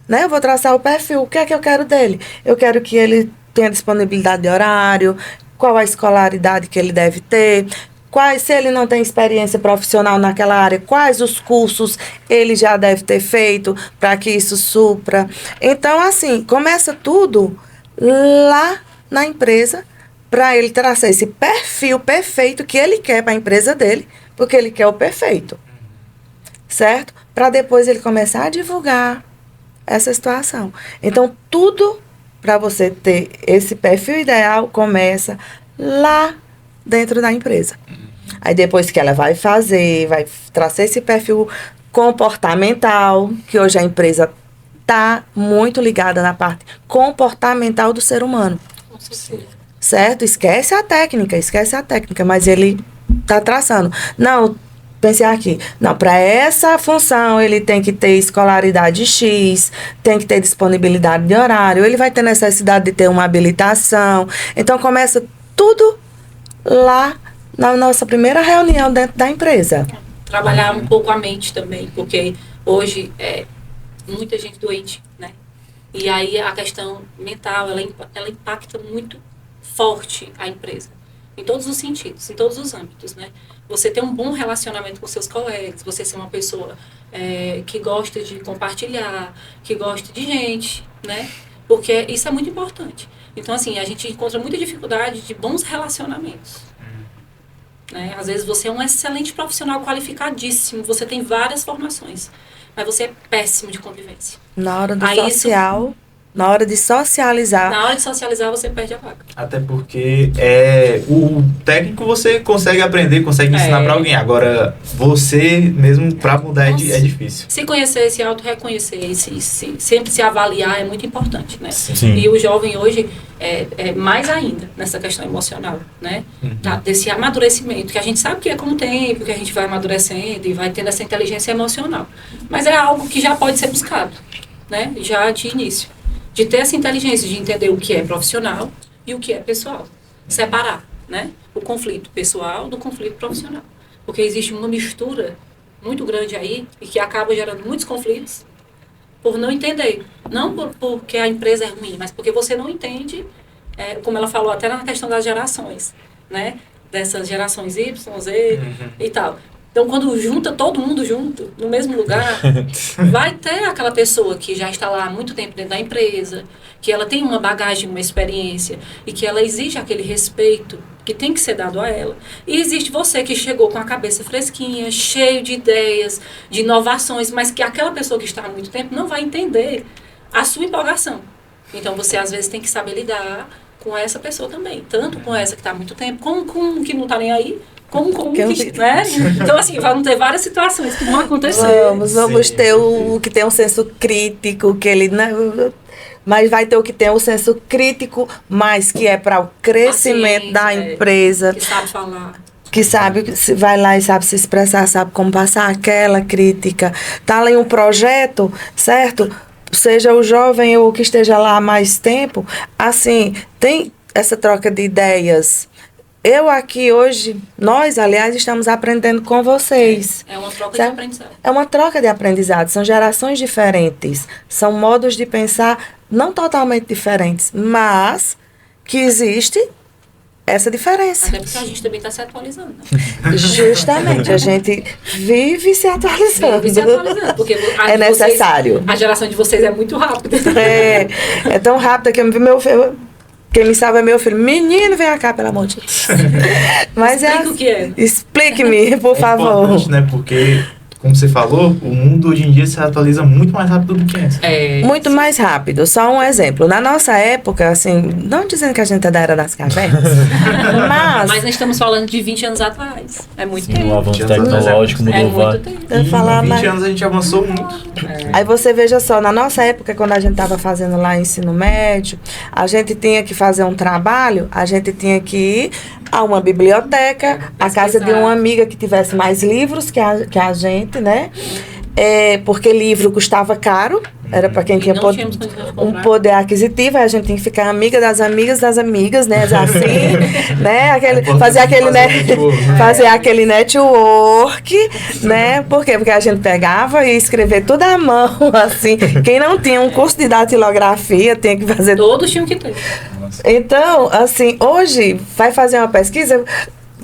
Né? Eu vou traçar o perfil, o que é que eu quero dele? Eu quero que ele tenha disponibilidade de horário, qual a escolaridade que ele deve ter, se ele não tem experiência profissional naquela área, quais os cursos ele já deve ter feito para que isso supra. Então, assim, começa tudo lá na empresa para ele traçar esse perfil perfeito que ele quer para a empresa dele, porque ele quer o perfeito, certo? Para depois ele começar a divulgar essa situação. Então, tudo para você ter esse perfil ideal começa lá dentro da empresa. Aí depois que ela vai traçar esse perfil comportamental, que hoje a empresa está muito ligada na parte comportamental do ser humano. Com certeza. Certo? Esquece a técnica, mas ele está traçando. Não, pensei aqui. Não, para essa função ele tem que ter escolaridade X, tem que ter disponibilidade de horário, ele vai ter necessidade de ter uma habilitação. Então começa tudo lá na nossa primeira reunião dentro da empresa. Trabalhar um pouco a mente também, porque hoje é muita gente doente, né? E aí a questão mental, ela impacta muito forte a empresa. em todos os sentidos, em todos os âmbitos, né? Você ter um bom relacionamento com seus colegas, você ser uma pessoa que gosta de compartilhar, que gosta de gente, né? Porque isso é muito importante. Então, assim, a gente encontra muita dificuldade de bons relacionamentos. Né? Às vezes você é um excelente profissional, qualificadíssimo, você tem várias formações, mas você é péssimo de convivência. Na hora do Aí social, na hora de socializar. Na hora de socializar, você perde a vaga. Até porque o técnico você consegue aprender, consegue ensinar pra alguém. Agora, você mesmo pra mudar é difícil. Se conhecer, se auto-reconhecer, sempre se avaliar é muito importante, né? Sim. E o jovem hoje mais ainda nessa questão emocional, né? Desse amadurecimento, que a gente sabe que é com o tempo, que a gente vai amadurecendo e vai tendo essa inteligência emocional. Mas é algo que já pode ser buscado, né? Já de início. De ter essa inteligência, de entender o que é profissional e o que é pessoal. Separar, né? O conflito pessoal do conflito profissional. Porque existe uma mistura muito grande aí e que acaba gerando muitos conflitos por não entender. Não porque a empresa é ruim, mas porque você não entende, como ela falou até na questão das gerações, né? Dessas gerações Y, Z e tal. Então, quando junta todo mundo junto, no mesmo lugar, vai ter aquela pessoa que já está lá há muito tempo dentro da empresa, que ela tem uma bagagem, uma experiência, e que ela exige aquele respeito que tem que ser dado a ela. E existe você que chegou com a cabeça fresquinha, cheio de ideias, de inovações, mas que aquela pessoa que está há muito tempo não vai entender a sua empolgação. Então, você às vezes tem que saber lidar com essa pessoa também. Tanto com essa que está há muito tempo, como com que não está nem aí, como que, né? Então, assim, vamos ter várias situações que vão acontecer. Vamos ter o que tem um senso crítico, que ele... Mas vai ter o que tem um senso crítico, mas que é para o crescimento da empresa. Que sabe falar. Que sabe, vai lá e sabe se expressar, sabe como passar aquela crítica. Tá lá em um projeto, certo? Seja o jovem ou que esteja lá há mais tempo, assim, tem essa troca de ideias. Eu aqui hoje, nós, aliás, estamos aprendendo com vocês. É uma troca certo? de aprendizado. É uma troca de aprendizado. São gerações diferentes. São modos de pensar não totalmente diferentes, mas que existe essa diferença. Até porque a gente também está se atualizando. Né? Justamente. A gente vive se atualizando. Vive se atualizando. Porque é necessário. A geração de vocês é muito rápida. É tão rápida que meu filho... Quem me salva é meu filho. Menino, vem cá, pelo amor de Deus. Mas explique o que é. Explique-me, por favor. É importante, né? Porque, como você falou, o mundo hoje em dia se atualiza muito mais rápido do que antes. Muito mais rápido. Só um exemplo. Na nossa época, assim, não dizendo que a gente é da era das cavernas, mas nós estamos falando de 20 anos atrás. É muito tempo. O avanço tecnológico mudou muito tempo. Em 20 anos a gente avançou muito. Aí você veja só, na nossa época, quando a gente estava fazendo lá ensino médio, a gente tinha que fazer um trabalho, a gente tinha que ir a uma biblioteca, a casa de uma amiga que tivesse mais livros que a gente, né? Porque livro custava caro, era para quem tinha um poder aquisitivo, aí a gente tinha que ficar amiga das amigas, né? Assim, né? Fazer aquele network, né? Por quê? Porque a gente pegava e escrevia tudo à mão, assim. Quem não tinha um curso de datilografia tinha que fazer... Todos tinham que ter. Então, assim, hoje, vai fazer uma pesquisa...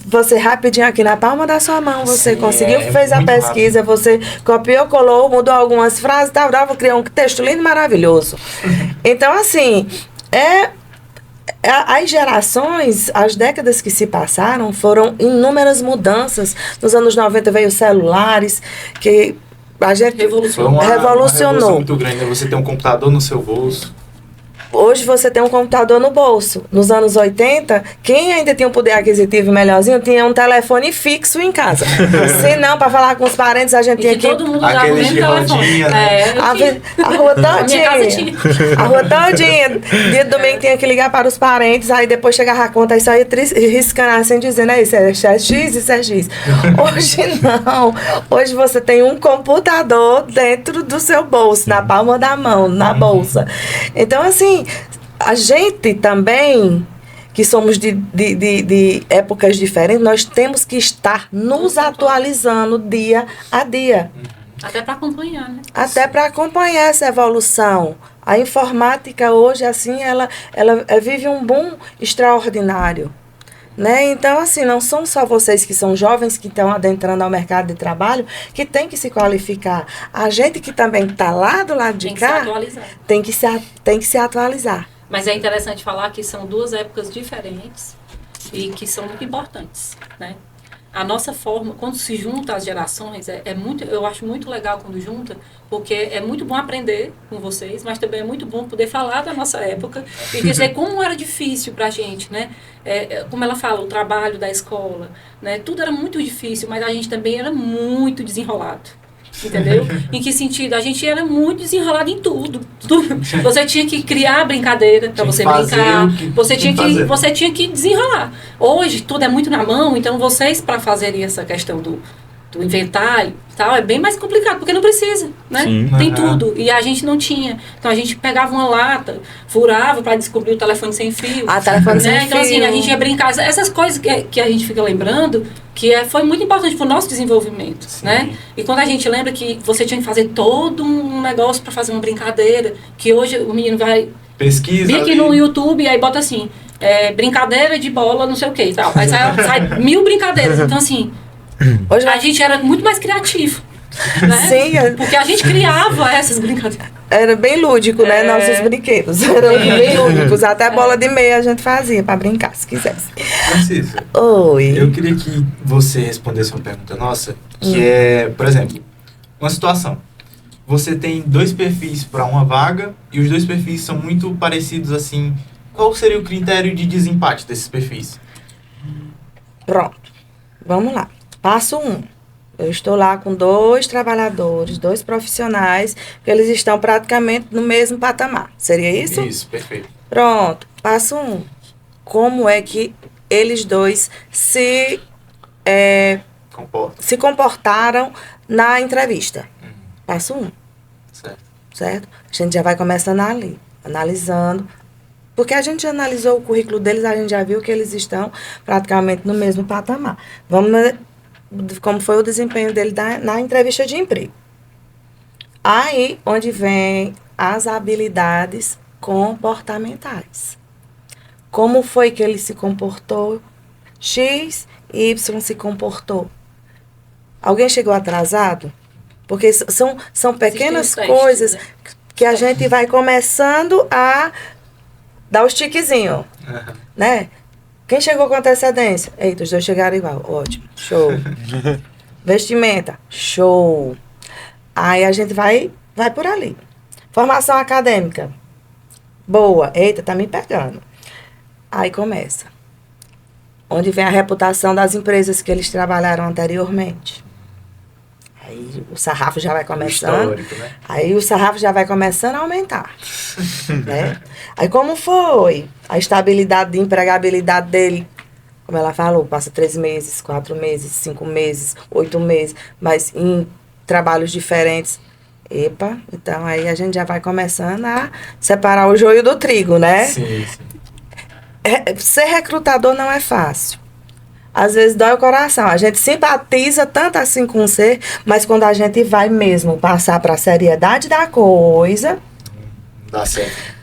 Você rapidinho aqui na palma da sua mão, você conseguiu, fez a pesquisa, rápido. Você copiou, colou, mudou algumas frases, tal, criou um texto lindo, maravilhoso. Então, assim, as gerações, as décadas que se passaram, foram inúmeras mudanças. Nos anos 90 veio os celulares, que a gente revolucionou. Uma revolução muito grande, você tem um computador no seu bolso. Hoje você tem um computador no bolso. Nos anos 80, quem ainda tinha um poder aquisitivo melhorzinho tinha um telefone fixo em casa. Se não, para falar com os parentes, a gente tinha que... todo mundo usava o mesmo telefone. A rua todinha. A rua todinha. Dia de domingo tinha que ligar para os parentes, aí depois chegava a conta e só ia riscando assim, dizendo, isso é X, isso é X. Hoje não. Hoje você tem um computador dentro do seu bolso, na palma da mão, na bolsa. Então, assim, a gente também, que somos de épocas diferentes, nós temos que estar nos atualizando dia a dia. Até para acompanhar, né? Até para acompanhar essa evolução. A informática hoje, assim, ela vive um boom extraordinário. Né? Então, assim, não são só vocês que são jovens que estão adentrando ao mercado de trabalho que tem que se qualificar. A gente que também está lá do lado de Tem que se cá atualizar. tem que se atualizar. Mas é interessante falar que são duas épocas diferentes e que são muito importantes, né? A nossa forma, quando se junta as gerações, eu acho muito legal quando junta, porque é muito bom aprender com vocês, mas também é muito bom poder falar da nossa época e dizer como era difícil pra gente, né? Como ela fala, o trabalho da escola, né? Tudo era muito difícil, mas a gente também era muito desenrolado. Entendeu? Em que sentido? A gente era muito desenrolado em tudo. Você tinha que criar brincadeira para você brincar. Você tinha que desenrolar. Hoje tudo é muito na mão, então vocês para fazerem essa questão do inventário e tal, é bem mais complicado, porque não precisa, né? Sim. Tem tudo. E a gente não tinha. Então a gente pegava uma lata, furava para descobrir o telefone sem fio. Telefone sem Então, fio. assim, a gente ia brincar. Essas coisas que a gente fica lembrando, foi muito importante para o nosso desenvolvimento, né? E quando a gente lembra que você tinha que fazer todo um negócio para fazer uma brincadeira, que hoje o menino vai... Pesquisa Vir aqui no YouTube e aí bota assim, brincadeira de bola, não sei o que e tal. Aí sai 1000 brincadeiras. Então, assim, hoje a gente era muito mais criativo. Né? Sim. Porque a gente criava essas brincadeiras. Era bem lúdico, né? Nossos brinquedos. Eram bem lúdicos. Até bola de meia a gente fazia para brincar, se quisesse. Francisca, Oi. eu queria que você respondesse uma pergunta nossa, que é, por exemplo, uma situação. Você tem 2 perfis para uma vaga e os 2 perfis são muito parecidos assim. Qual seria o critério de desempate desses perfis? Pronto. Vamos lá. Passo 1. Eu estou lá com 2 trabalhadores, 2 profissionais, que eles estão praticamente no mesmo patamar. Seria isso? Isso, perfeito. Pronto. Passo 1. Como é que eles 2 se comportaram na entrevista? Passo 1. Certo? A gente já vai começando ali, analisando. Porque a gente analisou o currículo deles, a gente já viu que eles estão praticamente no mesmo patamar. Vamos ver como foi o desempenho dele na entrevista de emprego. Aí, onde vem as habilidades comportamentais. Como foi que ele se comportou? X e Y se comportou. Alguém chegou atrasado? Porque são pequenas coisas, né, que a gente vai começando a dar os tiquezinhos, né? Quem chegou com antecedência? Eita, os 2 chegaram igual. Ótimo, show. Vestimenta, show. Aí a gente vai por ali. Formação acadêmica, boa. Eita, tá me pegando. Aí começa. Onde vem a reputação das empresas que eles trabalharam anteriormente. Aí o sarrafo já vai começando. Né? Aí o sarrafo já vai começando a aumentar. Né? Aí como foi? A estabilidade de empregabilidade dele, como ela falou, passa 3 meses, 4 meses, 5 meses, 8 meses, mas em trabalhos diferentes. Epa, então aí a gente já vai começando a separar o joio do trigo, né? Sim, sim. Ser recrutador não é fácil. Às vezes dói o coração. A gente simpatiza tanto assim com o ser, mas quando a gente vai mesmo passar para a seriedade da coisa... Dá certo.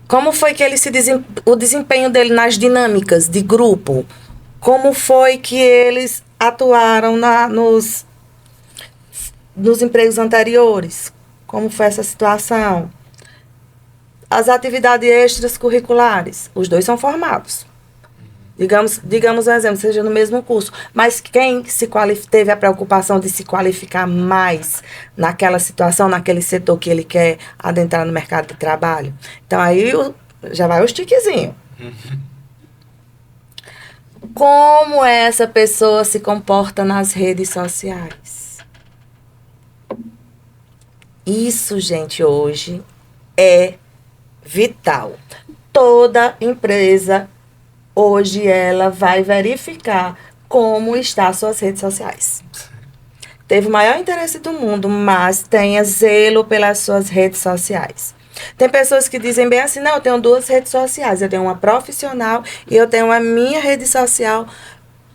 Como foi que o desempenho dele nas dinâmicas de grupo? Como foi que eles atuaram nos empregos anteriores? Como foi essa situação? As atividades extras curriculares. Os 2 são formados. Digamos um exemplo, seja no mesmo curso, mas quem teve a preocupação de se qualificar mais naquela situação, naquele setor que ele quer adentrar no mercado de trabalho? Então, aí já vai os tiquezinhos. Como essa pessoa se comporta nas redes sociais? Isso, gente, hoje é vital. Toda empresa hoje ela vai verificar como está suas redes sociais. Teve o maior interesse do mundo, mas tenha zelo pelas suas redes sociais. Tem pessoas que dizem bem assim, não, eu tenho 2 redes sociais, eu tenho uma profissional e eu tenho a minha rede social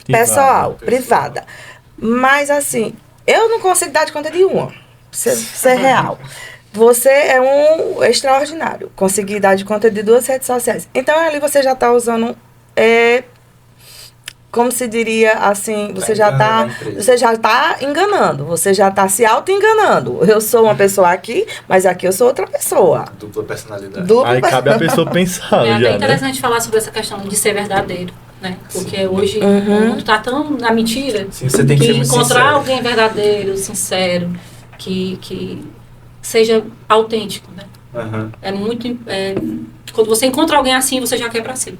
pessoal, privada. Mas assim, eu não consigo dar de conta de uma, ser real. Você é um extraordinário, conseguir dar de conta de 2 redes sociais. Então ali você já está usando como se diria assim, Tá enganando a empresa. você já está enganando, você já está se auto-enganando. Eu sou uma pessoa aqui, mas aqui eu sou outra pessoa. Dupla personalidade. Aí cabe a pessoa pensar É até já, né? interessante falar sobre essa questão de ser verdadeiro, né? Porque hoje o Uhum. mundo está tão na mentira Sim, você tem que ser muito encontrar sincero. alguém verdadeiro, sincero, que seja autêntico, né? Aham. É muito. Quando você encontra alguém assim, você já quer pra si.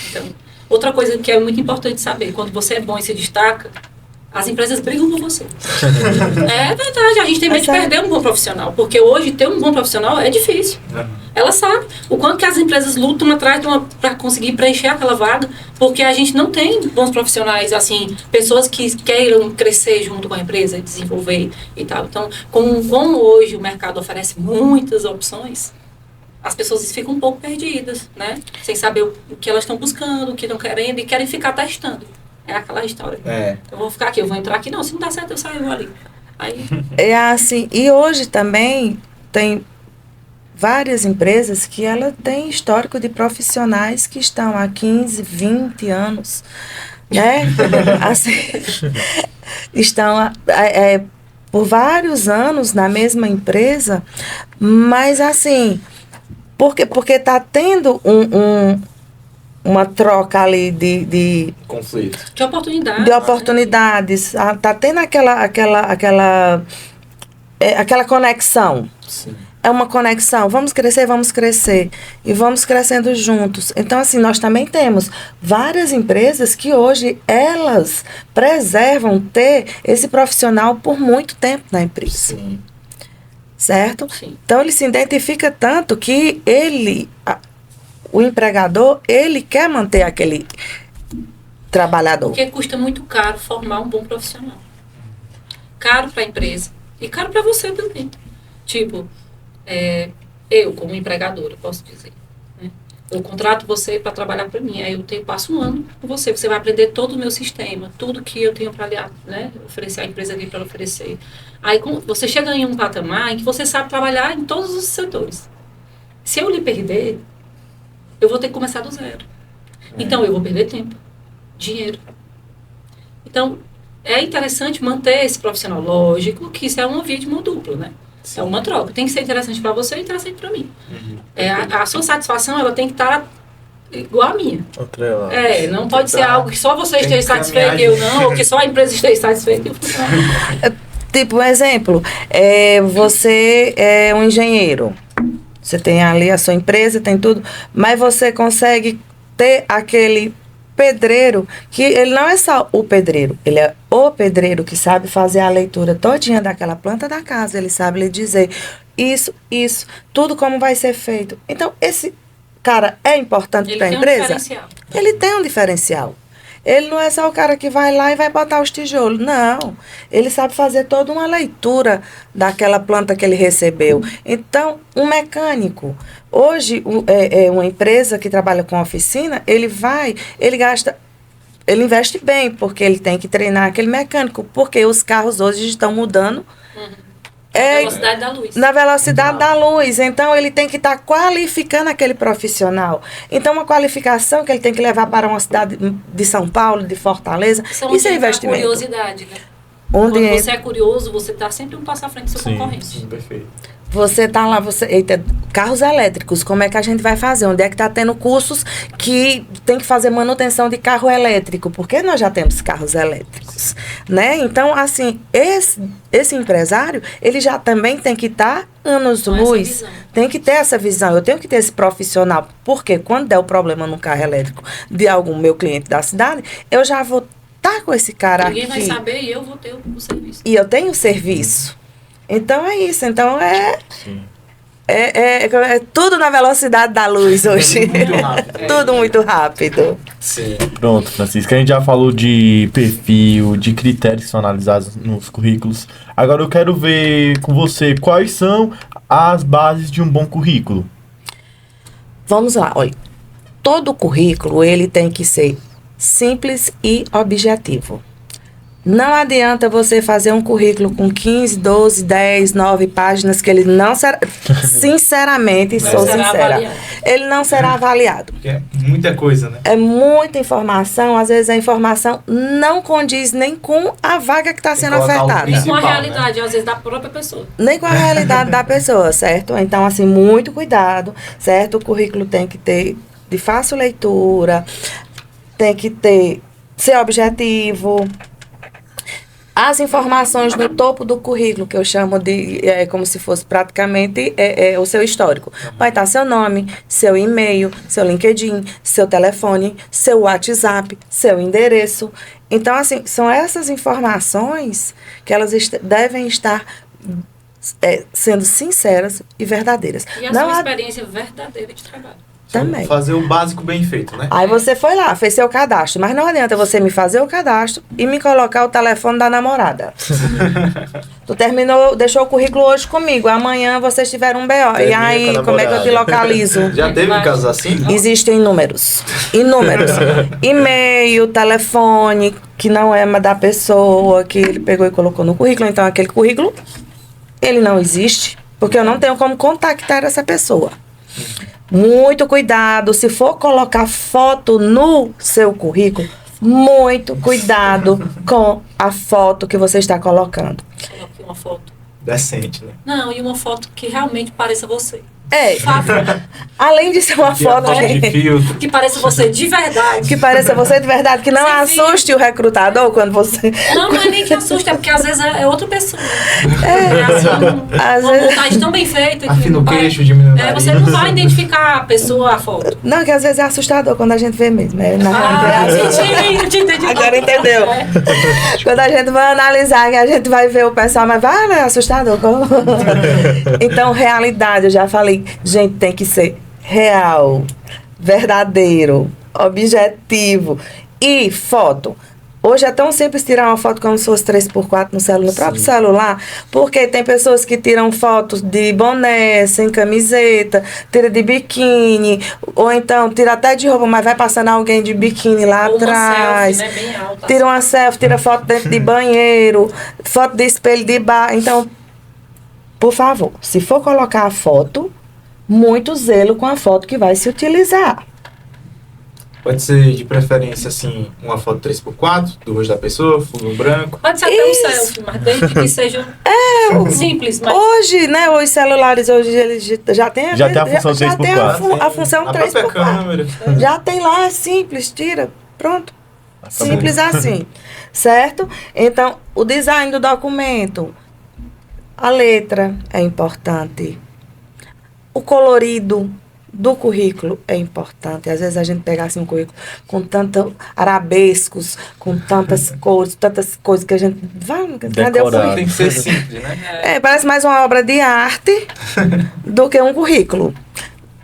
Então, outra coisa que é muito importante saber, quando você é bom e se destaca, as empresas brigam por você. É verdade, a gente tem medo de sério? perder um bom profissional, porque hoje ter um bom profissional é difícil. Aham. Ela sabe o quanto que as empresas lutam atrás para conseguir preencher aquela vaga, porque a gente não tem bons profissionais, assim, pessoas que queiram crescer junto com a empresa e desenvolver e tal. Então, como hoje o mercado oferece muitas opções, as pessoas ficam um pouco perdidas, né? Sem saber o que elas estão buscando, o que estão querendo e querem ficar testando. É aquela história. É. Eu vou ficar aqui, eu vou entrar aqui. Não, se não dá certo, eu saio, eu vou ali. Aí, É assim, e hoje também tem várias empresas que ela tem histórico de profissionais que estão há 15, 20 anos, né? Assim, estão por vários anos na mesma empresa, mas assim, porque está tendo uma troca ali de Conflito. de oportunidade. de oportunidades, está tendo aquela conexão. Sim. É uma conexão, vamos crescer e vamos crescendo juntos. Então, assim, nós também temos várias empresas que hoje elas preservam ter esse profissional por muito tempo na empresa, Sim. certo? Sim. Então, ele se identifica tanto que o empregador, ele quer manter aquele trabalhador. Porque custa muito caro formar um bom profissional. Caro para a empresa e caro para você também. Tipo, eu como empregadora, posso dizer, né? Eu contrato você para trabalhar para mim, aí eu passo um ano com você, você vai aprender todo o meu sistema, tudo que eu tenho para, né, oferecer, a empresa tem para oferecer. Aí você chega em um patamar em que você sabe trabalhar em todos os setores. Se eu lhe perder, eu vou ter que começar do zero. Então, eu vou perder tempo, dinheiro. Então, é interessante manter esse profissional. Lógico que isso é uma via de mão dupla, né? É uma troca. Tem que ser interessante para você e interessante para mim. Uhum. A sua satisfação, ela tem que estar igual à minha. Não pode ser algo que só você Tem que esteja satisfeito e eu não, ou que só a empresa esteja satisfeita e eu não. Tipo, um exemplo, você é um engenheiro, você tem ali a sua empresa, tem tudo, mas você consegue ter aquele pedreiro, que ele não é só o pedreiro, ele é o pedreiro que sabe fazer a leitura todinha daquela planta da casa, ele sabe lhe dizer isso, tudo como vai ser feito. Então, esse cara é importante Ele para a tem um empresa? diferencial. Ele tem um diferencial. Ele não é só o cara que vai lá e vai botar os tijolos. Não. Ele sabe fazer toda uma leitura daquela planta que ele recebeu. Então, um mecânico. Hoje, uma empresa que trabalha com oficina, ele investe bem, porque ele tem que treinar aquele mecânico. Porque os carros hoje estão mudando. A velocidade da luz. Na velocidade da luz. Então, ele tem que estar qualificando aquele profissional. Então, uma qualificação que ele tem que levar para uma cidade de São Paulo, de Fortaleza, isso é investimento. A curiosidade, né? Onde Quando você é curioso, você está sempre um passo à frente do seu concorrente. Sim, perfeito. você tá lá, eita, carros elétricos, como é que a gente vai fazer? Onde é que está tendo cursos que tem que fazer manutenção de carro elétrico? Porque nós já temos carros elétricos, né? Então, assim, esse empresário, ele já também tem que estar anos-luz, tem que ter essa visão, eu tenho que ter esse profissional, porque quando der o problema no carro elétrico de algum meu cliente da cidade, eu já vou estar com esse cara aqui. Ninguém vai saber e eu vou ter o serviço. E eu tenho o serviço. Então é isso. Então é tudo na velocidade da luz hoje. Muito rápido. Tudo muito rápido. Sim. Pronto, Francisca. A gente já falou de perfil, de critérios que são analisados nos currículos. Agora eu quero ver com você quais são as bases de um bom currículo. Vamos lá, olha. Todo currículo, ele tem que ser simples e objetivo. Não adianta você fazer um currículo com 15, 12, 10, 9 páginas que ele não será, sinceramente, Não sou será sincera, avaliado. ele não será avaliado. Porque é muita coisa, né? É muita informação, às vezes a informação não condiz nem com a vaga que está sendo colocar o ofertada. E com a Principal, realidade, às vezes, da própria pessoa. Nem com a realidade da pessoa, certo? Então, assim, muito cuidado, certo? O currículo tem que ter de fácil leitura, tem que ser objetivo. As informações no topo do currículo, que eu chamo de como se fosse praticamente o seu histórico. Vai estar seu nome, seu e-mail, seu LinkedIn, seu telefone, seu WhatsApp, seu endereço. Então, assim, são essas informações que elas devem estar sendo sinceras e verdadeiras. E a Não sua há- experiência verdadeira de trabalho. Também. Fazer o básico bem feito, né? Aí você foi lá, fez seu cadastro, mas não adianta você me fazer o cadastro e me colocar o telefone da namorada. Tu terminou, deixou o currículo hoje comigo, amanhã vocês tiveram um BO. E Termina aí, com a como é que eu te namorada. localizo? Já teve casos assim? Existem inúmeros. Inúmeros. E-mail, telefone, que não é da pessoa, que ele pegou e colocou no currículo. Então, aquele currículo, ele não existe, porque eu não tenho como contactar essa pessoa. Muito cuidado, se for colocar foto no seu currículo, muito cuidado com a foto que você está colocando. Coloque uma foto. Decente, né? Não, e uma foto que realmente pareça você. É, Por favor. além de ser uma Tira foto foto de filtro. Que pareça você de verdade. que pareça você de verdade, que não Sem fio. assuste o recrutador quando você... Não é nem que assusta, é porque às vezes é outra pessoa. Às Uma vezes- montagem tão bem feita que Afina o não vai- queixo, diminui o nariz. você não vai identificar a pessoa, a foto. Não, que às vezes é assustador quando a gente vê mesmo. Eu te entendi. Agora entendeu. É. Quando a gente vai analisar, que a gente vai ver o pessoal, mas vai, não é assustador. Então, realidade, eu já falei, gente, tem que ser real, verdadeiro, objetivo. E foto. Hoje é tão simples tirar uma foto como se fosse 3x4 no próprio celular, porque tem pessoas que tiram fotos de boné, sem camiseta, tira de biquíni, ou então tira até de roupa, mas vai passando alguém de biquíni lá Ou uma atrás. selfie, né, bem alta. Tira uma selfie, tira foto dentro de banheiro, foto de espelho de bar. Então, por favor, se for colocar a foto, muito zelo com a foto que vai se utilizar. Pode ser de preferência, assim, uma foto 3x4 do rosto da pessoa, fundo branco. Pode ser até um Isso. selfie, mas desde que seja simples. Mas Hoje, né, os celulares, hoje eles já tem Já tem a função já tem 3x4. a função A própria 3x4. câmera. Já tem lá, é simples, tira, pronto. Tá Simples assim, certo? Então, o design do documento, a letra é importante, o colorido do currículo é importante. Às vezes a gente pega assim um currículo com tantos arabescos, com tantas coisas que a gente vai, cadê o Decorar. currículo? Tem que ser simples, né? Parece mais uma obra de arte do que um currículo,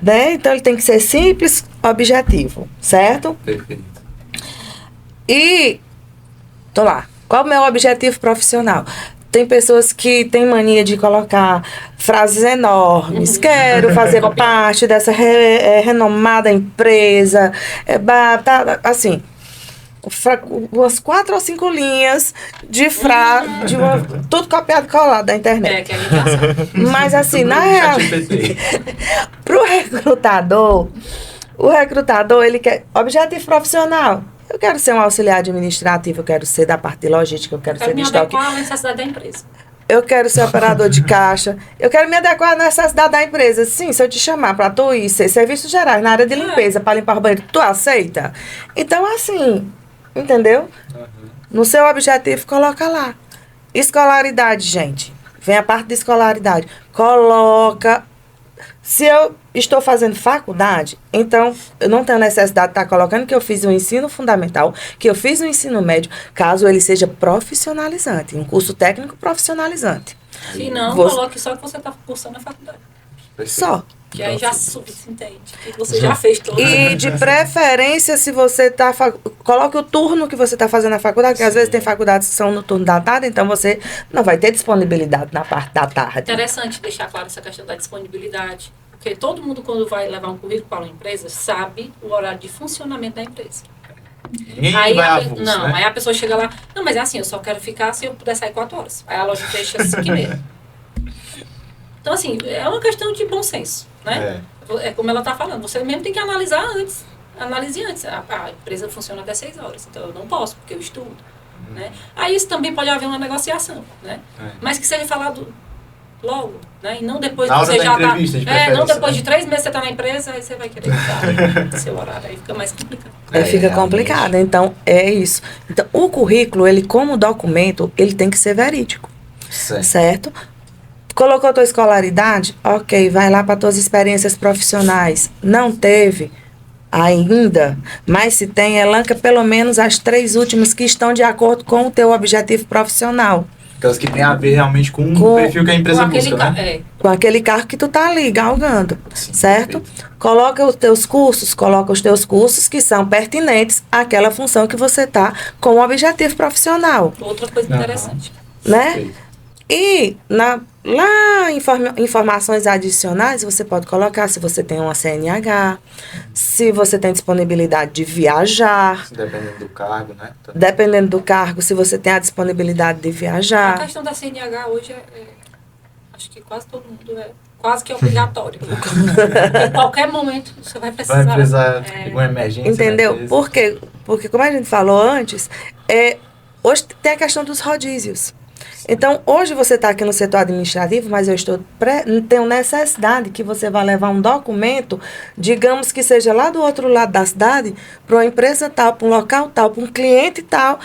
né? Então ele tem que ser simples, objetivo, certo? Perfeito. E tô lá. Qual o meu objetivo profissional? Tem pessoas que têm mania de colocar frases enormes. Quero fazer parte dessa renomada empresa. Assim, umas 4 ou 5 linhas de frase, tudo copiado e colado da internet. que a gente já sabe. Mas assim, Tudo na no real, ChatGPT. pro recrutador, o recrutador, ele quer objetivo profissional. Eu quero ser um auxiliar administrativo, eu quero ser da parte de logística, eu quero ser Quero de me estoque, adequar à necessidade da empresa. eu quero ser operador de caixa, eu quero me adequar à necessidade da empresa. Sim, se eu te chamar para tu ir ser serviços gerais na área de limpeza, para limpar o banheiro, tu aceita? Então, assim, entendeu? No seu objetivo, coloca lá. Escolaridade, gente. Vem a parte de escolaridade. Coloca. Se eu estou fazendo faculdade, então eu não tenho necessidade de estar colocando que eu fiz o ensino fundamental, que eu fiz o ensino médio, caso ele seja profissionalizante, um curso técnico profissionalizante. Se não, Você- coloque só que você está cursando a faculdade. Só. Que aí já subentende que você já fez tudo. E de preferência, se você está. Coloque o turno que você está fazendo na faculdade, porque às vezes tem faculdades que são no turno da tarde, então você não vai ter disponibilidade na parte da tarde. Interessante deixar claro essa questão da disponibilidade. Porque todo mundo, quando vai levar um currículo para uma empresa, sabe o horário de funcionamento da empresa. Ninguém Aí vai a, avulso, não, né? aí a pessoa chega lá, não, mas é assim, eu só quero ficar se eu puder sair 4 horas. Aí a loja fecha às 5h30. Então, assim, é uma questão de bom senso, né? É como ela está falando, você mesmo tem que analisar antes. Analise antes. A empresa funciona até 6 horas, então eu não posso, porque eu estudo. Né? Aí isso também pode haver uma negociação, né? Mas que seja falado logo, né? E não depois Na que hora você da já está. entrevista, de Não preferência, depois né? de 3 meses você está na empresa, aí você vai querer mudar seu horário, aí fica mais complicado. Aí fica realmente. complicado. Então, é isso. Então, o currículo, ele como documento, ele tem que ser verídico, certo? Colocou tua escolaridade? Ok, vai lá para tuas experiências profissionais. Não teve ainda, mas se tem, elenca pelo menos as 3 últimas que estão de acordo com o teu objetivo profissional. Aquelas que tem a ver realmente com o perfil que a empresa Com aquele busca, né? Com aquele carro que tu tá ali galgando, Sim, certo? perfeito. Coloca os teus cursos que são pertinentes àquela função que você tá com o objetivo profissional, Outra coisa interessante. né? Perfeito. E informações adicionais, você pode colocar se você tem uma CNH, se você tem disponibilidade de viajar, Dependendo do cargo, né? dependendo do cargo, se você tem a disponibilidade de A viajar. questão da CNH hoje acho que quase todo mundo quase que é obrigatório. Em qualquer momento você vai precisar. Vai precisar de uma emergência. Entendeu? Né? Por quê? Porque, como a gente falou antes, hoje tem a questão dos rodízios. Então, hoje você está aqui no setor administrativo, mas eu tenho necessidade que você vá levar um documento, digamos que seja lá do outro lado da cidade, para uma empresa tal, para um local tal, para um cliente tal.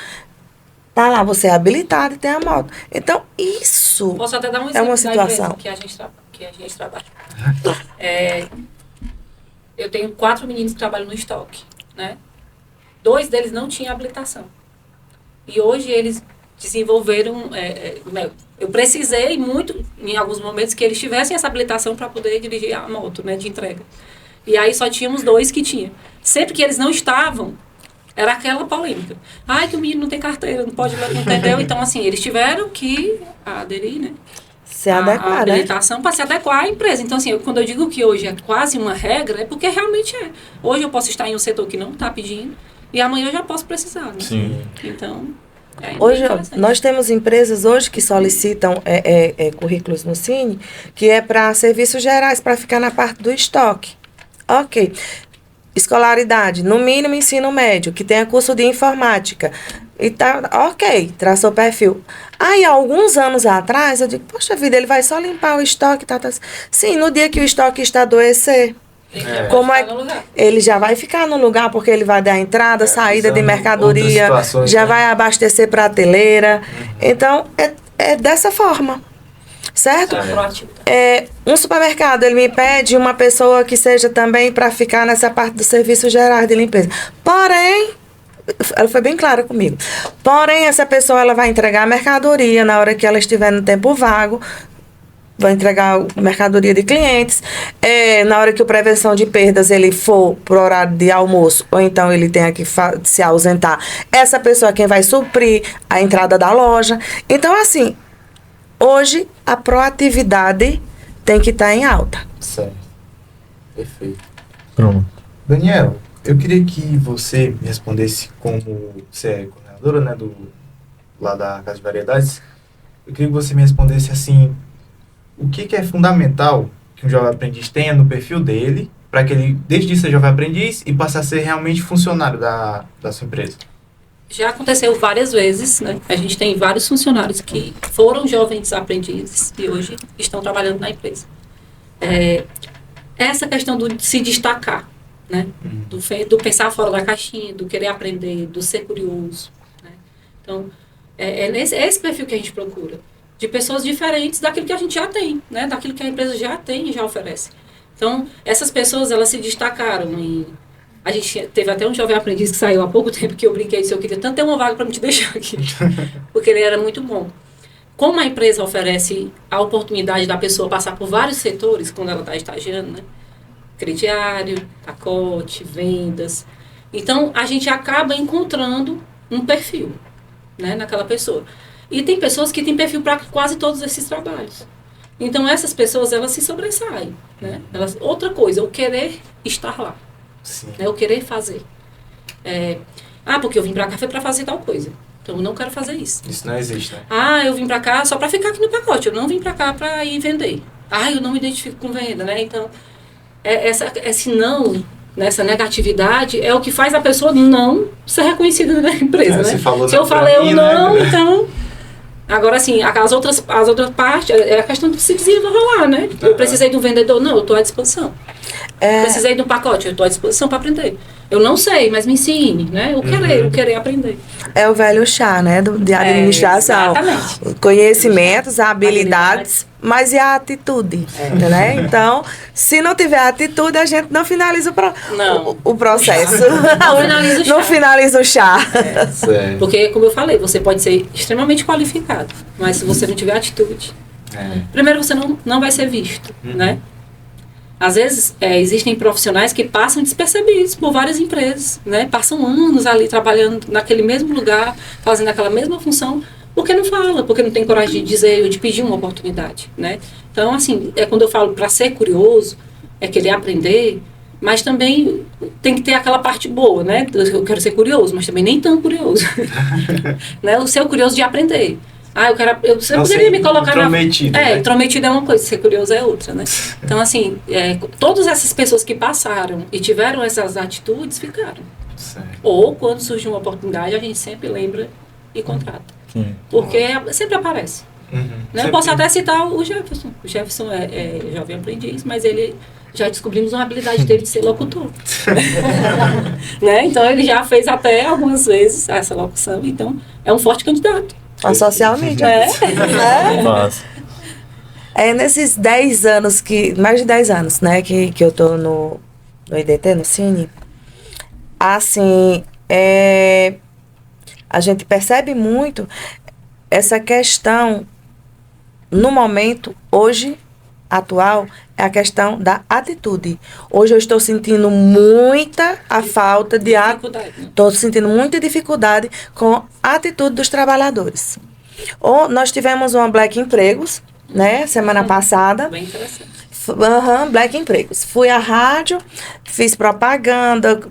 Tá lá, você é habilitado e tem a moto. Então, isso Posso até dar um é exemplo uma da situação. empresa que a gente trabalha. Eu tenho 4 meninos que trabalham no estoque, né? 2 deles não tinham habilitação. E hoje eles desenvolveram... eu precisei muito, em alguns momentos, que eles tivessem essa habilitação para poder dirigir a moto, né, de entrega. E aí só tínhamos 2 que tinham. Sempre que eles não estavam, era aquela polêmica. Ai, que o menino não tem carteira, não pode, não entendeu? Então, assim, eles tiveram que aderir, né? Se adequar, a né? habilitação para se adequar à empresa. Então, assim, quando eu digo que hoje é quase uma regra, é porque realmente é. Hoje eu posso estar em um setor que não está pedindo e amanhã eu já posso precisar, né? Sim. Então, hoje, interessante. nós temos empresas hoje que solicitam currículos no Cine, que é para serviços gerais, para ficar na parte do estoque. Ok. Escolaridade, no mínimo ensino médio, que tenha curso de informática. E tá, ok, traçou perfil. Aí, alguns anos atrás, eu digo, poxa vida, ele vai só limpar o estoque, tá. Sim, no dia que o estoque está adoecer, Ele já como pode é ficar no lugar. ele já vai ficar no lugar, porque ele vai dar entrada, saída de usando mercadoria, outras situações, já né? vai abastecer prateleira. Então, é dessa forma, certo? É proativo. Um supermercado, ele me pede uma pessoa que seja também para ficar nessa parte do serviço geral de limpeza. Porém, ela foi bem clara comigo. Porém, essa pessoa ela vai entregar a mercadoria na hora que ela estiver no tempo vago, vai entregar a mercadoria de clientes. Na hora que o prevenção de perdas ele for pro horário de almoço, ou então ele tenha que se ausentar, essa pessoa é quem vai suprir a entrada da loja. Então, assim, hoje a proatividade tem que estar em alta. Certo. Perfeito. Pronto. Daniel, eu queria que você me respondesse como você é coordenadora, né, lá da Casa de Variedades. Eu queria que você me respondesse assim, o que é fundamental que um jovem aprendiz tenha no perfil dele para que ele, desde ser jovem aprendiz e passe a ser realmente funcionário da sua empresa? Já aconteceu várias vezes, né? A gente tem vários funcionários que foram jovens aprendizes e hoje estão trabalhando na empresa. Essa questão de se destacar, né? Do pensar fora da caixinha, do querer aprender, do ser curioso, né? Então, é esse perfil que a gente procura, de pessoas diferentes daquilo que a gente já tem, né? Daquilo que a empresa já tem e já oferece. Então, essas pessoas, elas se destacaram em... A gente teve até um jovem aprendiz que saiu há pouco tempo que eu brinquei e disse, eu queria tanto ter uma vaga para me te deixar aqui, porque ele era muito bom. Como a empresa oferece a oportunidade da pessoa passar por vários setores quando ela está estagiando, né? Crediário, pacote, vendas. Então, a gente acaba encontrando um perfil, né, naquela pessoa. E tem pessoas que têm perfil para quase todos esses trabalhos. Então, essas pessoas, elas se sobressaem, né? Outra coisa, o querer estar lá. Sim. Né, o querer fazer. Ah, porque eu vim pra cá foi pra fazer tal coisa. Então eu não quero fazer isso. Isso não existe, né? Ah, eu vim pra cá só pra ficar aqui no pacote. Eu não vim pra cá pra ir vender. Ah, eu não me identifico com venda, né? Então, esse não, essa negatividade é o que faz a pessoa não ser reconhecida na empresa, né? Se eu falei eu não, né? Então... Agora, assim, as outras partes, é a questão de se desenrolar, né? Eu precisei de um vendedor? Não, eu estou à disposição. Precisei de um pacote? Eu estou à disposição para aprender. Eu não sei, mas me ensine, né? Eu querer aprender. É o velho chá, né? De administração. Exatamente. Conhecimentos, habilidades, mas e a atitude, né? Então, se não tiver atitude, a gente não finaliza o processo. Não finaliza o chá. Porque, como eu falei, você pode ser extremamente qualificado, mas se você não tiver atitude, primeiro você não vai ser visto, né? Às vezes, existem profissionais que passam despercebidos por várias empresas, né? Passam anos ali trabalhando naquele mesmo lugar, fazendo aquela mesma função, porque não fala, porque não tem coragem de dizer ou de pedir uma oportunidade, né? Então, assim, quando eu falo para ser curioso, é querer aprender, mas também tem que ter aquela parte boa, né? Eu quero ser curioso, mas também nem tão curioso. Né? O ser curioso de aprender. Você poderia me colocar intrometido, né? Intrometido é uma coisa, ser curioso é outra, né? Então, assim, todas essas pessoas que passaram e tiveram essas atitudes, ficaram. Certo. Ou, quando surge uma oportunidade, a gente sempre lembra e contrata. Sim. Porque sempre aparece. Né? Sempre. Eu posso até citar o Jefferson. O Jefferson é jovem aprendiz, mas ele... Já descobrimos uma habilidade dele de ser locutor. Né? Então, ele já fez até algumas vezes essa locução. Então, é um forte candidato. A social media. Nesses 10 anos, mais de 10 anos, né, que eu tô no IDT, no Cine, assim, a gente percebe muito essa questão, no momento, hoje, atual, é a questão da atitude. Hoje eu estou sentindo muita falta de atitude. Estou sentindo muita dificuldade com a atitude dos trabalhadores. Nós tivemos uma Black Empregos, né, semana passada. Bem interessante. Black Empregos. Fui à rádio, fiz propaganda,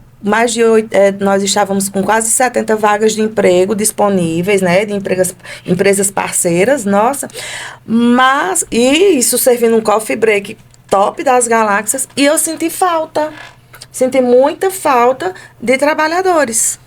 nós estávamos com quase 70 vagas de emprego disponíveis, né, de empresas parceiras, nossa, e isso servindo um coffee break top das galáxias, e eu senti muita falta de trabalhadores,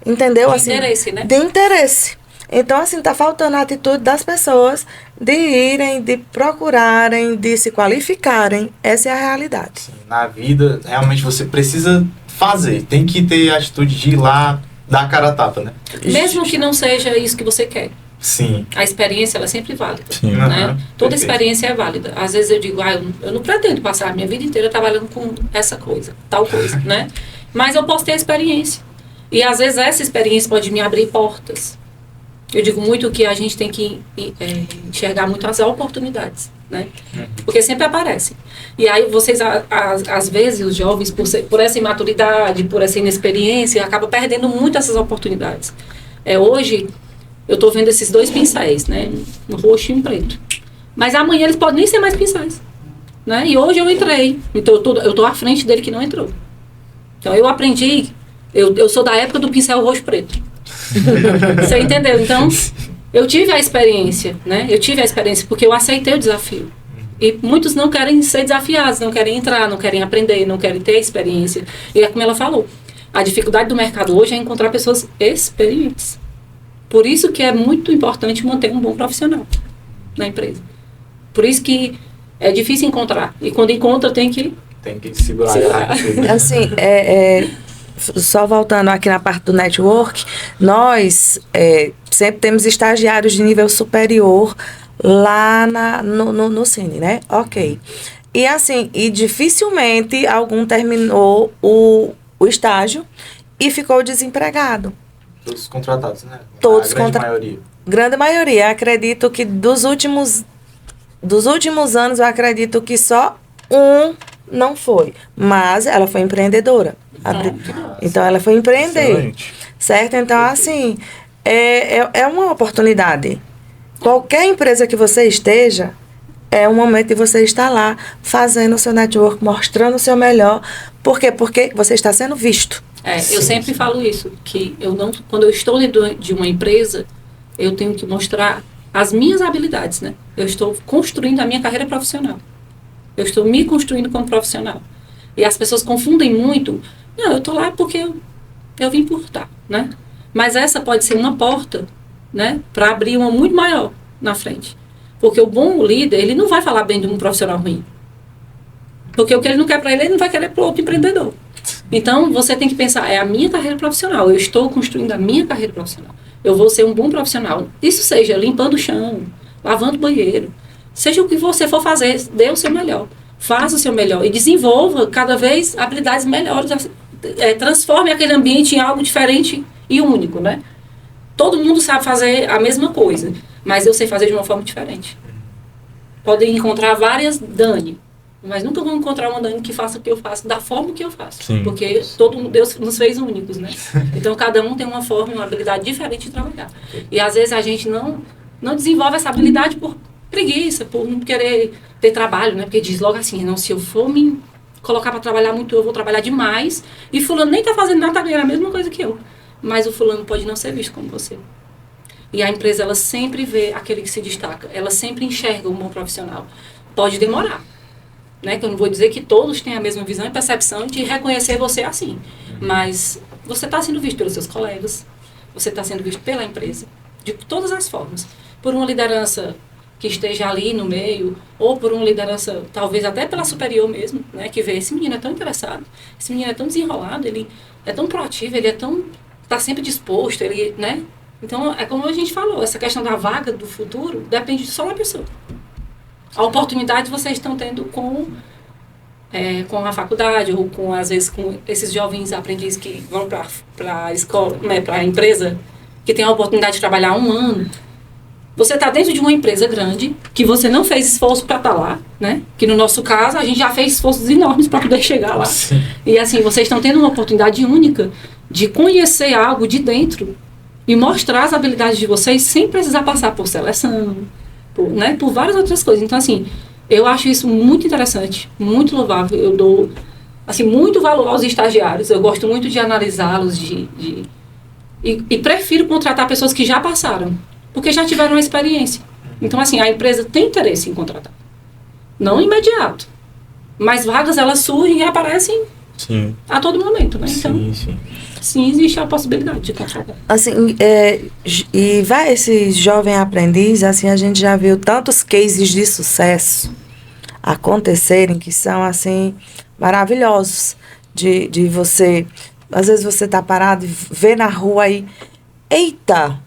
entendeu? De interesse, né? De interesse. Então, assim, está faltando a atitude das pessoas de irem, de procurarem, de se qualificarem. Essa é a realidade. Sim, na vida, realmente você precisa fazer. Tem que ter a atitude de ir lá, dar a cara a tapa, né? Mesmo que não seja isso que você quer. Sim. A experiência, ela é sempre válida. Sim. Né? Toda experiência é válida. Às vezes eu digo, eu não pretendo passar a minha vida inteira trabalhando com essa coisa, tal coisa, né? Mas eu posso ter a experiência. E às vezes essa experiência pode me abrir portas. Eu digo muito que a gente tem que enxergar muito as oportunidades, né? Porque sempre aparecem. E aí vocês, às vezes, os jovens, por essa imaturidade, por essa inexperiência, acabam perdendo muito essas oportunidades. Hoje, eu estou vendo esses 2 pincéis, né? Um roxo e um preto. Mas amanhã eles podem nem ser mais pincéis, né? E hoje eu entrei. Então, eu estou à frente dele que não entrou. Então, eu aprendi... Eu sou da época do pincel roxo-preto. Você entendeu? Então, eu tive a experiência, né? Eu tive a experiência porque eu aceitei o desafio. E muitos não querem ser desafiados, não querem entrar, não querem aprender, não querem ter experiência. E é como ela falou, a dificuldade do mercado hoje é encontrar pessoas experientes. Por isso que é muito importante manter um bom profissional na empresa. Por isso que é difícil encontrar. E quando encontra, tem que segurar. Assim, só voltando aqui na parte do network, nós sempre temos estagiários de nível superior lá no Cine, né? Ok. E assim, dificilmente algum terminou o estágio e ficou desempregado. Todos contratados, né? Todos maioria. Grande maioria. Acredito que dos últimos anos, eu acredito que só um não foi. Mas ela foi empreendedora. Então, ela foi empreender. Excelente. Certo? Então, assim, é uma oportunidade. Qualquer empresa que você esteja, é um momento de você estar lá, fazendo o seu network, mostrando o seu melhor. Por quê? Porque você está sendo visto. Eu sempre falo isso, que quando eu estou dentro de uma empresa, eu tenho que mostrar as minhas habilidades, né? Eu estou construindo a minha carreira profissional. Eu estou me construindo como profissional. E as pessoas confundem muito. Não, eu estou lá porque eu vim por estar, né? Mas essa pode ser uma porta, né? Para abrir uma muito maior na frente. Porque o bom líder, ele não vai falar bem de um profissional ruim. Porque o que ele não quer para ele não vai querer para o outro empreendedor. Então, você tem que pensar, é a minha carreira profissional. Eu estou construindo a minha carreira profissional. Eu vou ser um bom profissional. Isso seja limpando o chão, lavando o banheiro. Seja o que você for fazer, dê o seu melhor. Faça o seu melhor e desenvolva cada vez habilidades melhores. Transforme aquele ambiente em algo diferente e único, né? Todo mundo sabe fazer a mesma coisa, mas eu sei fazer de uma forma diferente. Podem encontrar várias Dani, mas nunca vão encontrar uma Dani que faça o que eu faço, da forma que eu faço. Sim. Porque Deus nos fez únicos, né? Então, cada um tem uma forma, uma habilidade diferente de trabalhar. E, às vezes, a gente não desenvolve essa habilidade por preguiça, por não querer ter trabalho, né? Porque diz logo assim, não, se eu for me colocar para trabalhar muito, eu vou trabalhar demais, e fulano nem está fazendo nada, está ganhando a mesma coisa que eu. Mas o fulano pode não ser visto como você. E a empresa, ela sempre vê aquele que se destaca, ela sempre enxerga um bom profissional. Pode demorar, né? Que eu não vou dizer que todos têm a mesma visão e percepção de reconhecer você assim. Mas você está sendo visto pelos seus colegas, você está sendo visto pela empresa, de todas as formas. Por uma liderança que esteja ali no meio, ou por uma liderança, talvez até pela superior mesmo, né? Que vê, esse menino é tão interessado, esse menino é tão desenrolado, ele é tão proativo, ele é tão... está sempre disposto, ele, né? Então, é como a gente falou, essa questão da vaga do futuro depende só da pessoa. A oportunidade vocês estão tendo com a faculdade, ou com, às vezes, com esses jovens aprendizes que vão para a escola, né, para a empresa, que tem a oportunidade de trabalhar 1 ano. Você está dentro de uma empresa grande, que você não fez esforço para estar lá, né? Que no nosso caso, a gente já fez esforços enormes para poder chegar lá. Sim. E assim, vocês estão tendo uma oportunidade única de conhecer algo de dentro e mostrar as habilidades de vocês sem precisar passar por seleção, por várias outras coisas. Então, assim, eu acho isso muito interessante, muito louvável. Eu dou, assim, muito valor aos estagiários. Eu gosto muito de analisá-los, e prefiro contratar pessoas que já passaram, porque já tiveram uma experiência. Então, assim, a empresa tem interesse em contratar. Não imediato. Mas vagas, elas surgem e aparecem Sim. a todo momento, né? Então, sim, existe a possibilidade de contratar. Assim, esse jovem aprendiz, assim, a gente já viu tantos cases de sucesso acontecerem que são, assim, maravilhosos. De você, às vezes você tá parado e vê na rua aí, eita,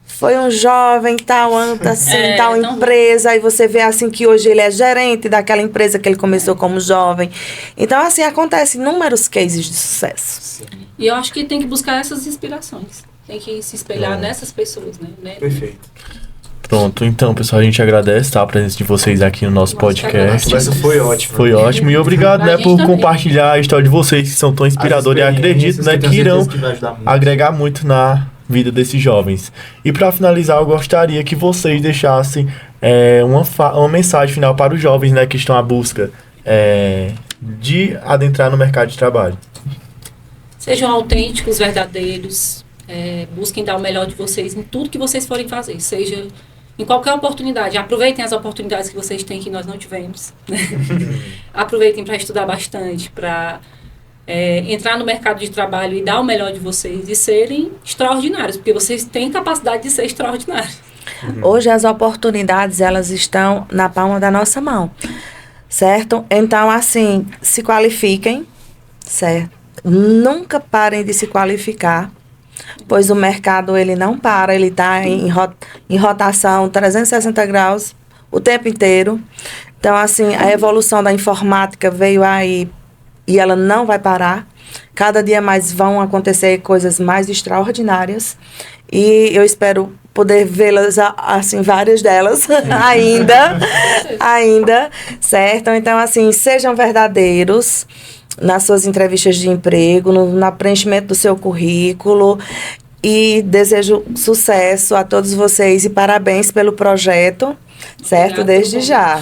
foi um jovem, tal ano, assim, tal empresa, aí você vê assim que hoje ele é gerente daquela empresa que ele começou como jovem. Então, assim, acontecem inúmeros cases de sucesso. Sim. E eu acho que tem que buscar essas inspirações. Tem que se espelhar nessas pessoas, né? Perfeito. Pronto, então, pessoal, a gente agradece, tá, a presença de vocês aqui no nosso A podcast. conversa foi ótima. Foi ótimo e obrigado, né, por compartilhar a história de vocês, que são tão inspiradoras, e acredito, né, que irão agregar muito na vida desses jovens. E para finalizar, eu gostaria que vocês deixassem uma mensagem final para os jovens, né, que estão à busca de adentrar no mercado de trabalho. Sejam autênticos, verdadeiros, busquem dar o melhor de vocês em tudo que vocês forem fazer, seja em qualquer oportunidade. Aproveitem as oportunidades que vocês têm que nós não tivemos. Né? Aproveitem para estudar bastante, para entrar no mercado de trabalho e dar o melhor de vocês e serem extraordinários, porque vocês têm capacidade de ser extraordinários. Hoje as oportunidades, elas estão na palma da nossa mão, certo? Então, assim, se qualifiquem, certo? Nunca parem de se qualificar, pois o mercado, ele não para, ele está em rotação 360 graus o tempo inteiro. Então, assim, a evolução da informática veio aí e ela não vai parar. Cada dia mais vão acontecer coisas mais extraordinárias. E eu espero poder vê-las, assim, várias delas ainda, certo? Então, assim, sejam verdadeiros nas suas entrevistas de emprego, no preenchimento do seu currículo, e desejo sucesso a todos vocês e parabéns pelo projeto, certo? Desde já.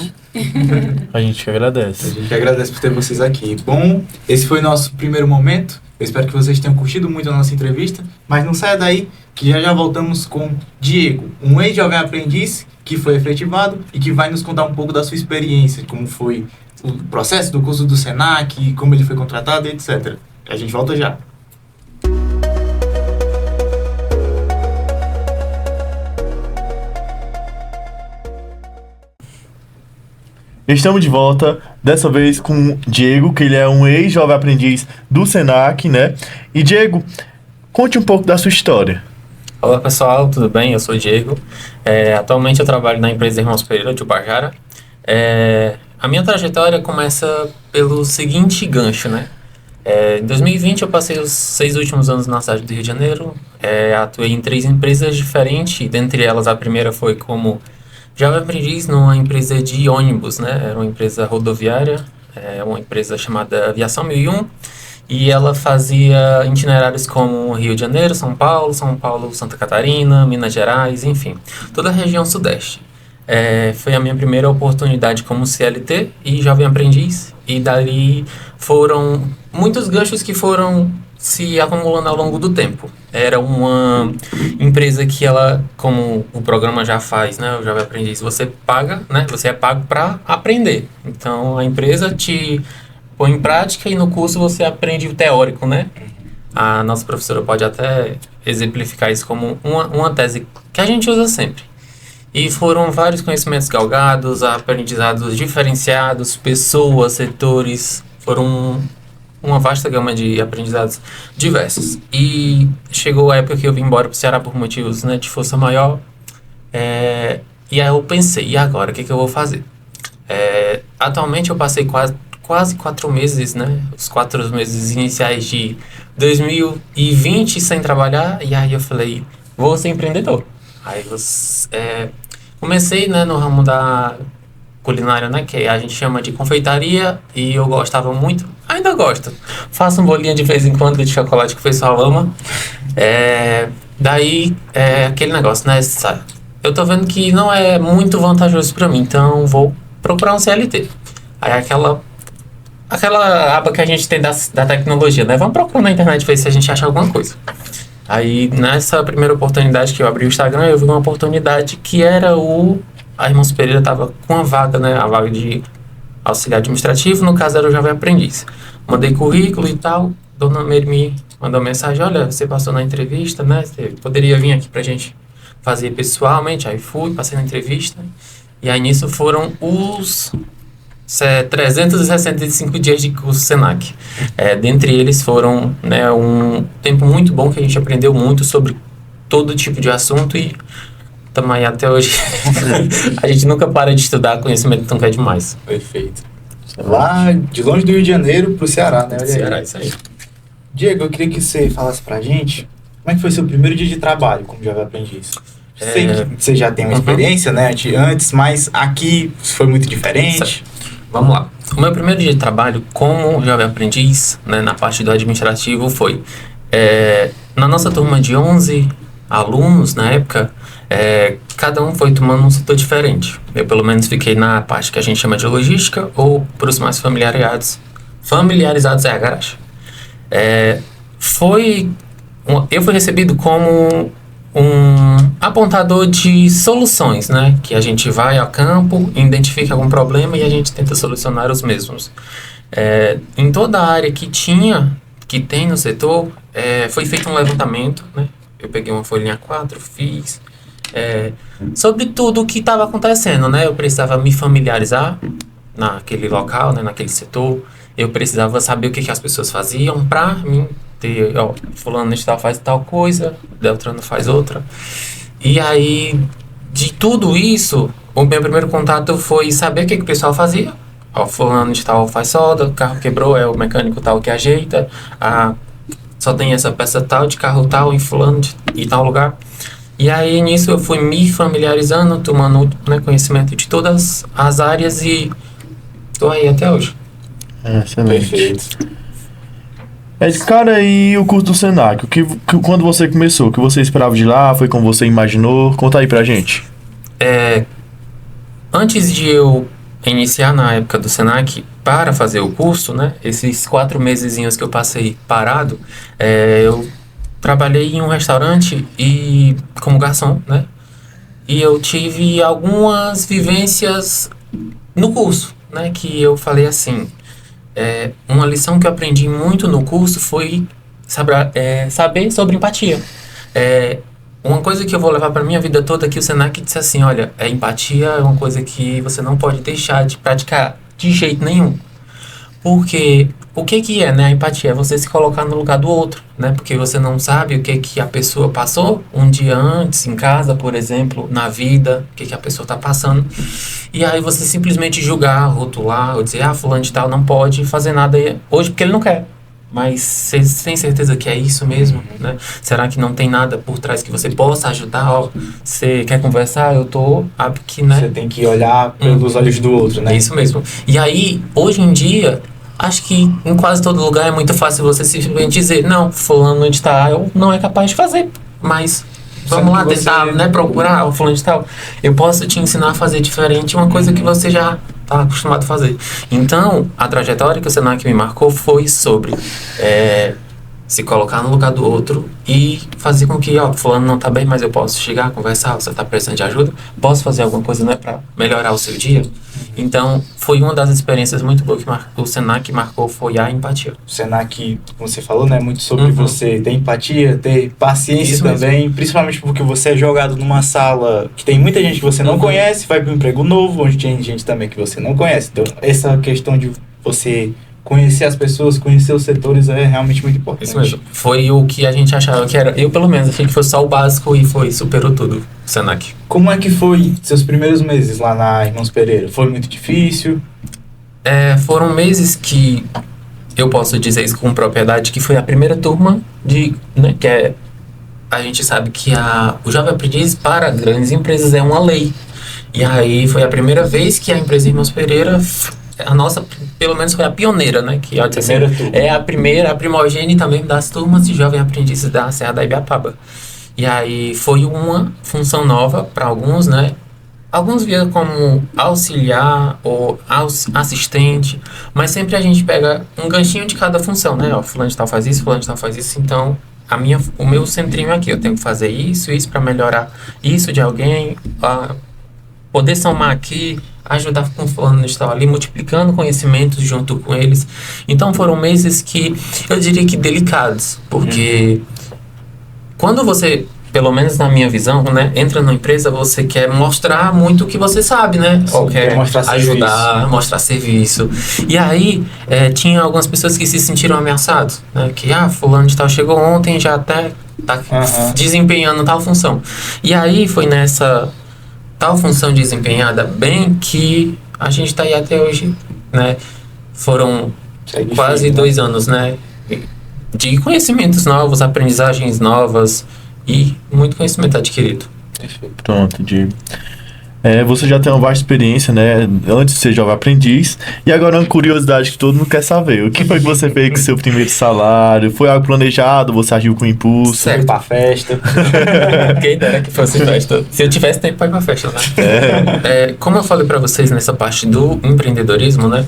A gente agradece. A gente agradece por ter vocês aqui. Bom, esse foi o nosso primeiro momento Eu espero que vocês tenham curtido muito a nossa entrevista, mas não saia daí, que já voltamos com Diego, um ex-jovem aprendiz que foi efetivado e que vai nos contar um pouco da sua experiência, como foi o processo do curso do Senac, como ele foi contratado, etc. A gente volta já. Estamos de volta, dessa vez com o Diego, que ele é um ex-jovem aprendiz do Senac, né? E Diego, conte um pouco da sua história. Olá pessoal, tudo bem? Eu sou o Diego. Atualmente eu trabalho na empresa Irmãos Pereira de Ubajara. A minha trajetória começa pelo seguinte gancho, né? Em 2020 eu passei os 6 últimos anos na cidade do Rio de Janeiro. Atuei em 3 empresas diferentes, dentre elas a primeira foi como jovem aprendiz numa empresa de ônibus, né? Era uma empresa rodoviária, uma empresa chamada Aviação 1001, e ela fazia itinerários como Rio de Janeiro, São Paulo, Santa Catarina, Minas Gerais, enfim, toda a região sudeste. Foi a minha primeira oportunidade como CLT e jovem aprendiz, e dali foram muitos ganchos que foram se acumulando ao longo do tempo. Era uma empresa que ela, como o programa já faz, né, o Jovem Aprendiz, você paga, né, você é pago para aprender. Então a empresa te põe em prática e no curso você aprende o teórico, né? A nossa professora pode até exemplificar isso como uma tese que a gente usa sempre. E foram vários conhecimentos galgados, aprendizados diferenciados, pessoas, setores, foram uma vasta gama de aprendizados diversos. E chegou a época que eu vim embora para o Ceará por motivos, né, de força maior. E aí eu pensei, e agora, o que eu vou fazer? Atualmente eu passei quase 4 meses, né, os 4 meses iniciais de 2020 sem trabalhar, e aí eu falei, vou ser empreendedor. Aí comecei, né, no ramo da culinária, né, que a gente chama de confeitaria, e eu gostava muito, ainda gosto. Faço um bolinho de vez em quando de chocolate que o pessoal ama. Daí, aquele negócio, né, eu tô vendo que não é muito vantajoso pra mim, então vou procurar um CLT. Aí aquela aba que a gente tem da tecnologia, né, vamos procurar na internet ver se a gente acha alguma coisa. Aí, nessa primeira oportunidade que eu abri o Instagram, eu vi uma oportunidade que era a Irmãos Pereira estava com a vaga, né, a vaga de auxiliar administrativo, no caso era o jovem aprendiz. Mandei currículo e tal, Dona Meire me mandou mensagem, olha, você passou na entrevista, né, você poderia vir aqui pra gente fazer pessoalmente. Aí fui, passei na entrevista, e aí nisso foram os 365 dias de curso Senac. Dentre eles foram, né, um tempo muito bom que a gente aprendeu muito sobre todo tipo de assunto e estamos aí até hoje. A gente nunca para de estudar, conhecimento nunca é demais. Perfeito. Lá de longe do Rio de Janeiro pro Ceará, né? Olha Ceará, aí. isso aí. Diego, eu queria que você falasse pra gente como é que foi seu primeiro dia de trabalho como jovem aprendiz. Sei que você já tem uma experiência, né, antes, mas aqui foi muito diferente. Certo. Vamos lá. O meu primeiro dia de trabalho como jovem aprendiz, né, na parte do administrativo foi na nossa turma de 11 alunos na época, cada um foi tomando um setor diferente. Eu pelo menos fiquei na parte que a gente chama de logística, ou para os mais familiarizados é a garagem. Eu fui recebido como um apontador de soluções, né? Que a gente vai ao campo, identifica algum problema e a gente tenta solucionar os mesmos. Em toda a área que tem no setor, foi feito um levantamento, né? Eu peguei uma folhinha A4, fiz sobre tudo o que estava acontecendo, né? Eu precisava me familiarizar naquele local, né? Naquele setor. Eu precisava saber o que as pessoas faziam para mim ter, fulano de tal faz tal coisa, Deltrano faz outra. E aí, de tudo isso, o meu primeiro contato foi saber o que o pessoal fazia. Fulano de tal faz solda, o carro quebrou, é o mecânico tal que ajeita, só tem essa peça tal, de carro tal, em fulano e tal lugar. E aí, nisso, eu fui me familiarizando, tomando, né, conhecimento de todas as áreas e tô aí até hoje. Excelente. Perfeito. Cara, e o curso do Senac? Quando você começou, o que você esperava de lá? Foi como você imaginou? Conta aí pra gente. Antes de eu iniciar na época do Senac, para fazer o curso, né, esses 4 mesezinhos que eu passei parado, eu trabalhei em um restaurante e como garçom, né, e eu tive algumas vivências no curso, né, que eu falei assim, uma lição que eu aprendi muito no curso foi saber sobre empatia. Uma coisa que eu vou levar para minha vida toda é que o Senac disse assim, olha, empatia é uma coisa que você não pode deixar de praticar de jeito nenhum. Porque o que é, né? A empatia é você se colocar no lugar do outro, né? Porque você não sabe o que a pessoa passou um dia antes, em casa, por exemplo, na vida, o que a pessoa está passando. E aí você simplesmente julgar, rotular, ou dizer, fulano de tal não pode fazer nada hoje porque ele não quer. Mas você tem certeza que é isso mesmo, né? Será que não tem nada por trás que você possa ajudar? Ó, você quer conversar? Eu tô aqui, né? Você tem que olhar pelos olhos do outro, né? É isso mesmo. E aí, hoje em dia, acho que em quase todo lugar é muito fácil você simplesmente dizer, não, fulano de tal não é capaz de fazer, mas vamos lá tentar, né, procurar o fulano de tal. Eu posso te ensinar a fazer diferente uma coisa que você já está acostumado a fazer. Então, a trajetória que o Senac me marcou foi sobre se colocar no lugar do outro e fazer com que, fulano não tá bem, mas eu posso chegar, conversar, você tá precisando de ajuda, posso fazer alguma coisa, né, para melhorar o seu dia. Então, foi uma das experiências muito boas que o Senac marcou, foi a empatia. O Senac, como você falou, né, muito sobre você ter empatia, ter paciência isso também, mesmo. Principalmente porque você é jogado numa sala que tem muita gente que você não conhece, vai para um emprego novo, onde tem gente também que você não conhece. Então, essa questão de você conhecer as pessoas, conhecer os setores é realmente muito importante. Isso mesmo. Foi o que a gente achava que era. Eu, pelo menos, achei que fosse só o básico e superou tudo, o Senac. Como é que foi seus primeiros meses lá na Irmãos Pereira? Foi muito difícil? Foram meses que eu posso dizer isso com propriedade, que foi a primeira turma né, que a gente sabe que o Jovem Aprendiz para grandes empresas é uma lei. E aí foi a primeira vez que a empresa Irmãos Pereira, a nossa, pelo menos foi a pioneira, né? Que é a primeira, a primogênita também das turmas de Jovem Aprendizes da Serra da Ibiapaba. E aí foi uma função nova para alguns, né? Alguns viam como auxiliar ou assistente, mas sempre a gente pega um ganchinho de cada função, né? Fulano de tal faz isso, fulano de tal faz isso, então o meu centrinho aqui, eu tenho que fazer isso para melhorar isso de alguém, poder somar aqui, ajudar com fulano de tal ali, multiplicando conhecimentos junto com eles. Então foram meses que eu diria que delicados, porque quando você, pelo menos na minha visão, né, entra numa empresa, você quer mostrar muito o que você sabe, né? Ou quer ajudar, mostrar serviço. E aí, tinha algumas pessoas que se sentiram ameaçados, né? Que, fulano de tal chegou ontem, já até tá desempenhando tal função. E aí, foi nessa tal função desempenhada bem que a gente tá aí até hoje, né? Foram quase 2 anos, né? De conhecimentos novos, aprendizagens novas e muito conhecimento adquirido. Pronto, Diego. Você já tem uma vasta experiência, né? Antes de ser jovem aprendiz. E agora uma curiosidade que todo mundo quer saber. O que foi que você fez com seu primeiro salário? Foi algo planejado? Você agiu com impulso? Certo. Foi pra festa. Quem dera que fosse festa. Se eu tivesse tempo pra ir pra festa, né? Como eu falei pra vocês nessa parte do empreendedorismo, né?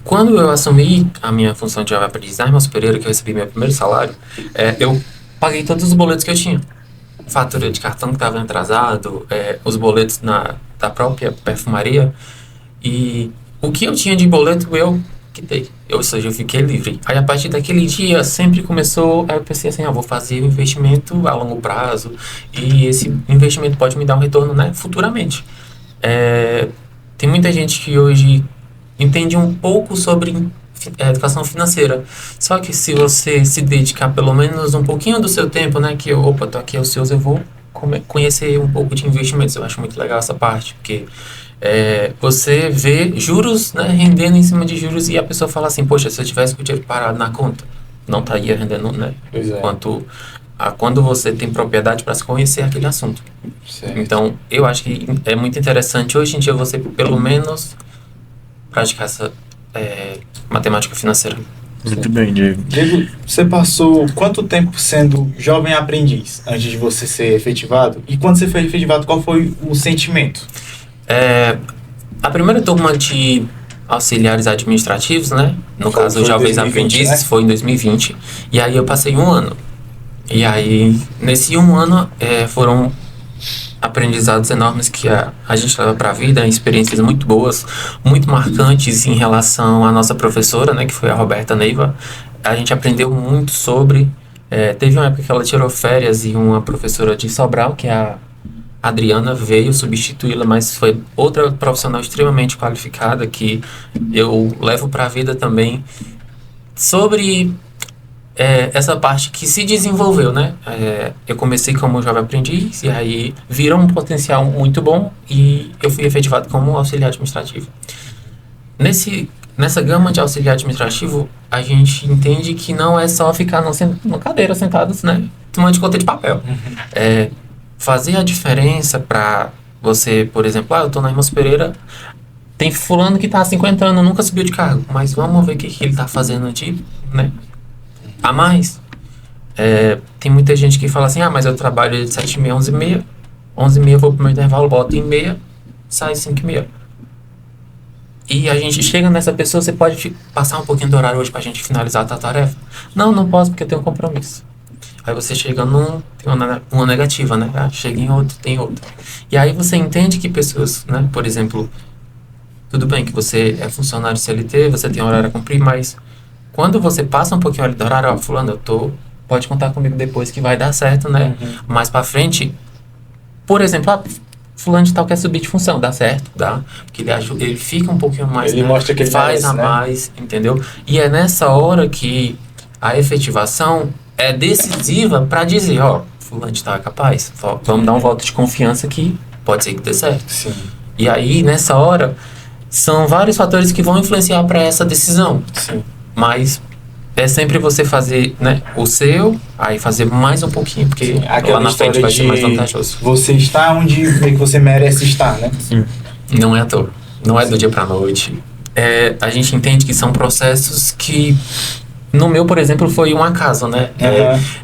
Quando eu assumi a minha função de jovem aprendiz na Irmãos Pereira, que eu recebi meu primeiro salário, eu paguei todos os boletos que eu tinha. Fatura de cartão que estava atrasado, os boletos da própria perfumaria. E o que eu tinha de boleto, eu quitei. Ou seja, eu fiquei livre. Aí, a partir daquele dia, sempre começou... Aí eu pensei assim, vou fazer um investimento a longo prazo. E esse investimento pode me dar um retorno, né, futuramente. Tem muita gente que hoje entende um pouco sobre educação financeira. Só que se você se dedicar pelo menos um pouquinho do seu tempo, né, que tô aqui aos seus, eu vou conhecer um pouco de investimentos. Eu acho muito legal essa parte, porque você vê juros, né, rendendo em cima de juros e a pessoa fala assim, poxa, se eu tivesse com o dinheiro parado na conta, não estaria rendendo, né? Quanto a quando você tem propriedade para se conhecer aquele assunto. Certo. Então, eu acho que é muito interessante hoje em dia você, pelo menos, praticar essa matemática financeira. Muito bem, Diego. Diego, você passou quanto tempo sendo jovem aprendiz antes de você ser efetivado? E quando você foi efetivado, qual foi o sentimento? A primeira turma de auxiliares administrativos, né? No caso, foi Jovens 2020, Aprendizes, né? foi em 2020. E aí eu passei 1 ano. E aí, nesse 1 ano, foram aprendizados enormes que a gente leva para a vida, experiências muito boas, muito marcantes em relação à nossa professora, né? Que foi a Roberta Neiva. A gente aprendeu muito sobre... teve uma época que ela tirou férias e uma professora de Sobral, que é a Adriana, veio substituí-la, mas foi outra profissional extremamente qualificada que eu levo para a vida também sobre essa parte que se desenvolveu, né? Eu comecei como jovem aprendiz e aí virou um potencial muito bom e eu fui efetivado como auxiliar administrativo. Nessa gama de auxiliar administrativo, a gente entende que não é só ficar na cadeira sentados, né? Tomando conta de papel. Fazer a diferença para você, por exemplo, eu tô na Irmãos Pereira, tem fulano que tá há 50 anos, nunca subiu de cargo, mas vamos ver o que ele tá fazendo de, né, a mais. Tem muita gente que fala assim, mas eu trabalho de 7h30 a 11h30, 11h30 eu vou pro meu intervalo, boto em meia, sai 5h30. E a gente chega nessa pessoa, você pode passar um pouquinho do horário hoje pra gente finalizar a tua tarefa? Não posso porque eu tenho um compromisso. Aí você chega tem uma negativa, né? Chega em outro, tem outro. E aí você entende que pessoas, né? Por exemplo, tudo bem que você é funcionário CLT, você tem horário a cumprir, mas quando você passa um pouquinho ali do horário, fulano, pode contar comigo depois que vai dar certo, né? Mais pra frente, por exemplo, fulano de tal quer subir de função, dá certo, dá. Porque ele ajuda, ele fica um pouquinho mais, ele mostra que ele faz merece, a né? mais, entendeu? E é nessa hora que a efetivação é decisiva para dizer, fulano de tal é capaz, vamos dar um voto de confiança que pode ser que dê certo. Sim. E aí, nessa hora, são vários fatores que vão influenciar para essa decisão. Sim. Mas é sempre você fazer, né, o seu, aí fazer mais um pouquinho, porque lá na frente vai ser mais vantajoso. Você está onde meio que você merece estar, né? Não é à toa. Não é do dia pra noite. A gente entende que são processos que, no meu, por exemplo, foi um acaso, né?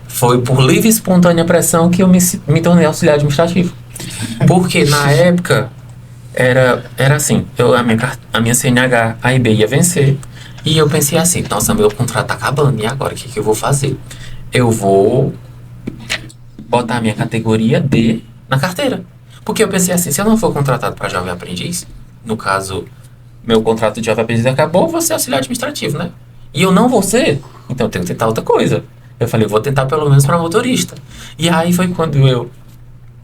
Foi por livre e espontânea pressão que eu me tornei auxiliar administrativo. Porque na época era assim, a minha CNH, a IB ia vencer. E eu pensei assim, nossa, meu contrato tá acabando, e agora o que eu vou fazer? Eu vou botar a minha categoria D na carteira. Porque eu pensei assim, se eu não for contratado para jovem aprendiz, no caso, meu contrato de jovem aprendiz acabou, eu vou ser auxiliar administrativo, né? E eu não vou ser, então eu tenho que tentar outra coisa. Eu falei, vou tentar pelo menos para motorista. E aí foi quando eu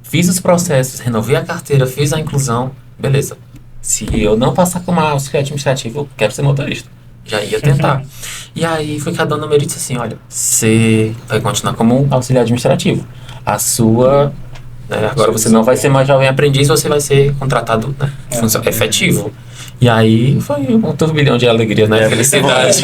fiz os processos, renovei a carteira, fiz a inclusão, beleza. Se eu não passar como auxiliar administrativo, eu quero ser motorista. Já ia tentar. E aí foi que a dona Mary disse assim, olha, você vai continuar como auxiliar administrativo. A sua... agora você não vai ser mais jovem aprendiz, você vai ser contratado, né, efetivo. E aí foi um turbilhão de alegria, né? Felicidade.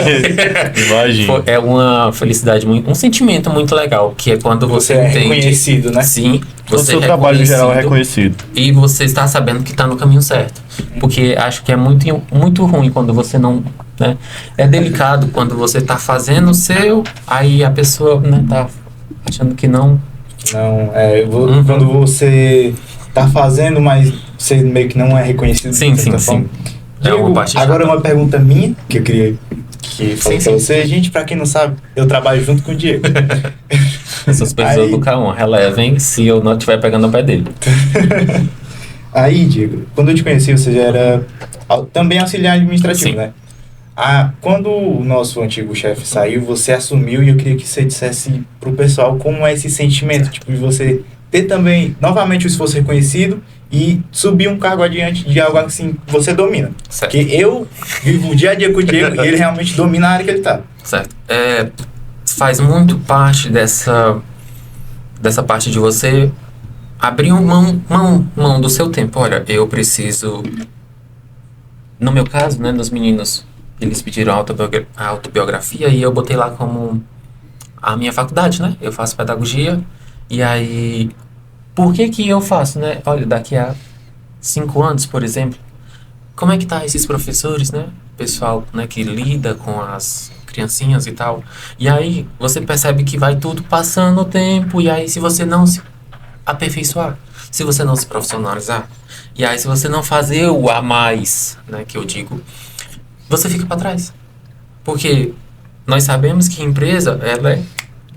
Imagina. É uma felicidade, um sentimento muito legal, que é quando você é entende, reconhecido, né? Sim, O seu trabalho em geral é reconhecido. E você está sabendo que está no caminho certo. Porque acho que é muito ruim quando você não... né? É delicado quando você está fazendo o seu, aí a pessoa, né, tá achando que não... Não, quando você tá fazendo, mas você meio que não é reconhecido. Sim. Diego, agora uma pergunta minha, que eu queria que falasse pra você. Gente, pra quem não sabe, eu trabalho junto com o Diego. Essas pessoas do K1 relevem se eu não estiver pegando o pé dele. Aí, Diego, quando eu te conheci, você já era também auxiliar administrativo, Sim. né? Quando o nosso antigo chefe saiu, você assumiu e eu queria que você dissesse pro pessoal como é esse sentimento, tipo, de você ter também, novamente, o esforço reconhecido e subir um cargo adiante de algo assim que você domina. Certo. Porque eu vivo o dia a dia com o Diego e ele realmente domina a área que ele tá. Certo. Faz muito parte dessa parte de você abrir mão do seu tempo. Olha, eu preciso... No meu caso, né, dos meninos, eles pediram a autobiografia e eu botei lá como a minha faculdade, né? Eu faço pedagogia e aí... Por que eu faço, né? Olha, daqui a 5 anos, por exemplo, como é que tá esses professores, né? Pessoal, né, que lida com as criancinhas e tal. E aí você percebe que vai tudo passando o tempo e aí se você não se aperfeiçoar, se você não se profissionalizar, e aí se você não fazer o a mais, né, que eu digo, você fica para trás. Porque nós sabemos que a empresa, ela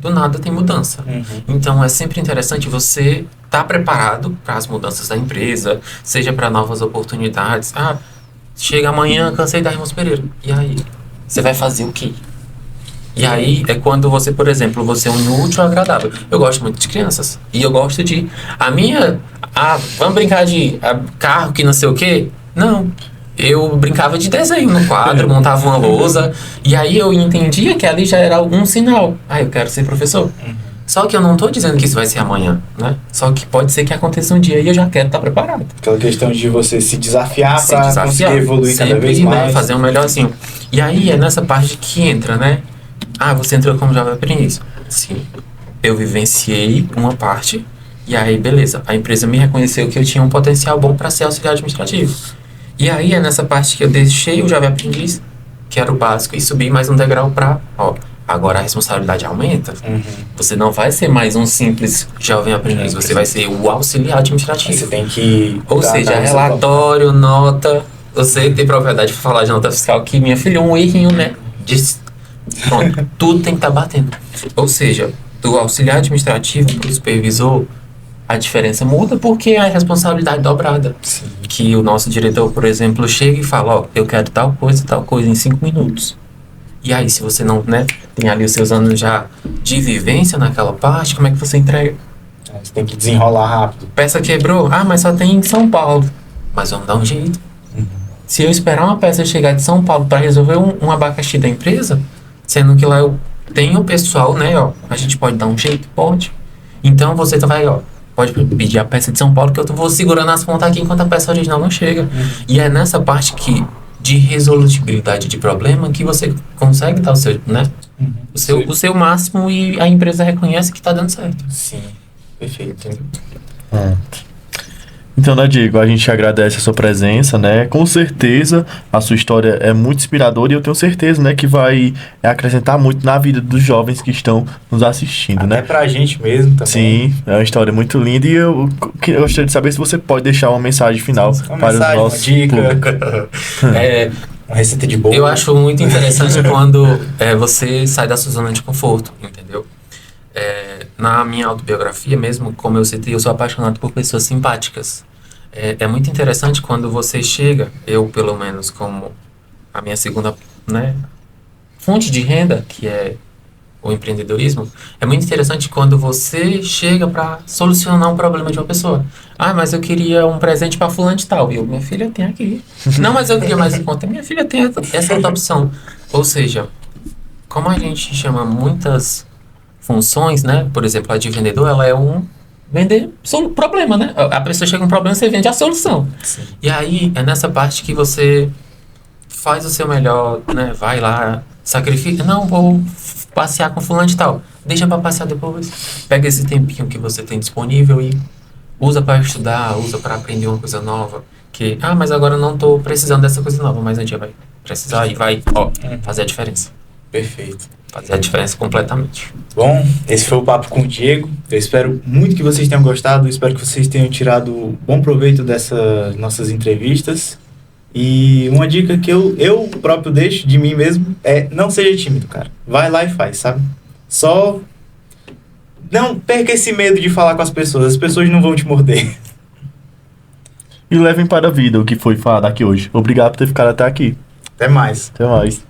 do nada tem mudança. Então é sempre interessante você estar preparado para as mudanças da empresa, seja para novas oportunidades. Chega amanhã, cansei da Ramos Pereira. E aí? Você vai fazer o quê? E aí é quando você, por exemplo, você une o útil ao agradável. Eu gosto muito de crianças. E eu gosto de... vamos brincar de carro que não sei o quê? Não. Eu brincava de desenho no quadro, montava uma lousa. E aí eu entendia que ali já era algum sinal. Eu quero ser professor. Só que eu não tô dizendo que isso vai ser amanhã, né? Só que pode ser que aconteça um dia e eu já quero estar preparado. Aquela questão de você se desafiar para conseguir evoluir cada vez mais. Né, fazer um melhorzinho. E aí é nessa parte que entra, né? Você entrou como jovem aprendiz. Sim. Eu vivenciei uma parte e aí, beleza. A empresa me reconheceu que eu tinha um potencial bom para ser auxiliar administrativo. E aí é nessa parte que eu deixei o jovem aprendiz, que era o básico, e subi mais um degrau para... Agora a responsabilidade aumenta. Você não vai ser mais um simples jovem aprendiz, você vai ser o auxiliar administrativo. Você tem que... Ou seja, relatório, nota... Você tem propriedade para falar de nota fiscal que, minha filha, um errinho, né? Pronto, tudo tem que estar batendo. Ou seja, do auxiliar administrativo para o supervisor, a diferença muda porque é a responsabilidade dobrada. Sim. Que o nosso diretor, por exemplo, chega e fala, eu quero tal coisa em 5 minutos. E aí, se você não, né, tem ali os seus anos já de vivência naquela parte, como é que você entrega? Você tem que desenrolar rápido. Peça quebrou? Mas só tem em São Paulo. Mas vamos dar um jeito. Se eu esperar uma peça chegar de São Paulo para resolver um abacaxi da empresa, sendo que lá eu tenho o pessoal, né, a gente pode dar um jeito? Pode. Então você vai, pode pedir a peça de São Paulo que eu vou segurando as pontas aqui enquanto a peça original não chega. E é nessa parte de resolutibilidade de problema que você consegue dar o seu, né? O seu máximo e a empresa reconhece que está dando certo. Sim, perfeito. Então, né, Diego, a gente agradece a sua presença, né? Com certeza a sua história é muito inspiradora e eu tenho certeza, né, que vai acrescentar muito na vida dos jovens que estão nos assistindo, né? É pra gente mesmo também. Sim, é uma história muito linda e eu gostaria de saber se você pode deixar uma mensagem final para os nossos dica, uma receita de bolo. Eu acho muito interessante quando você sai da sua zona de conforto, entendeu? Na minha autobiografia mesmo, como eu citei, eu sou apaixonado por pessoas simpáticas. É muito interessante quando você chega, eu pelo menos como a minha segunda, né, fonte de renda, que é o empreendedorismo, é muito interessante quando você chega para solucionar um problema de uma pessoa. Mas eu queria um presente para fulano de tal. E minha filha tem aqui. Não, mas eu queria mais em conta. Minha filha tem essa outra opção. Ou seja, como a gente chama muitas funções, né? Por exemplo, a de vendedor, ela é vender problema, né? A pessoa chega com um problema, você vende a solução. Sim. E aí, é nessa parte que você faz o seu melhor, né? Vai lá, sacrifica. Não, vou passear com fulano de tal. Deixa pra passear depois. Pega esse tempinho que você tem disponível e usa para estudar, usa para aprender uma coisa nova. Mas agora eu não tô precisando dessa coisa nova, mas um dia vai precisar e vai, fazer a diferença. Perfeito. Fazer a diferença completamente. Bom, esse foi o papo com o Diego. Eu espero muito que vocês tenham gostado. Eu espero que vocês tenham tirado bom proveito dessas nossas entrevistas. E uma dica que eu próprio deixo de mim mesmo é: não seja tímido, cara. Vai lá e faz, sabe? Só não perca esse medo de falar com as pessoas não vão te morder. E levem para a vida o que foi falado aqui hoje. Obrigado por ter ficado até aqui. Até mais. Até mais.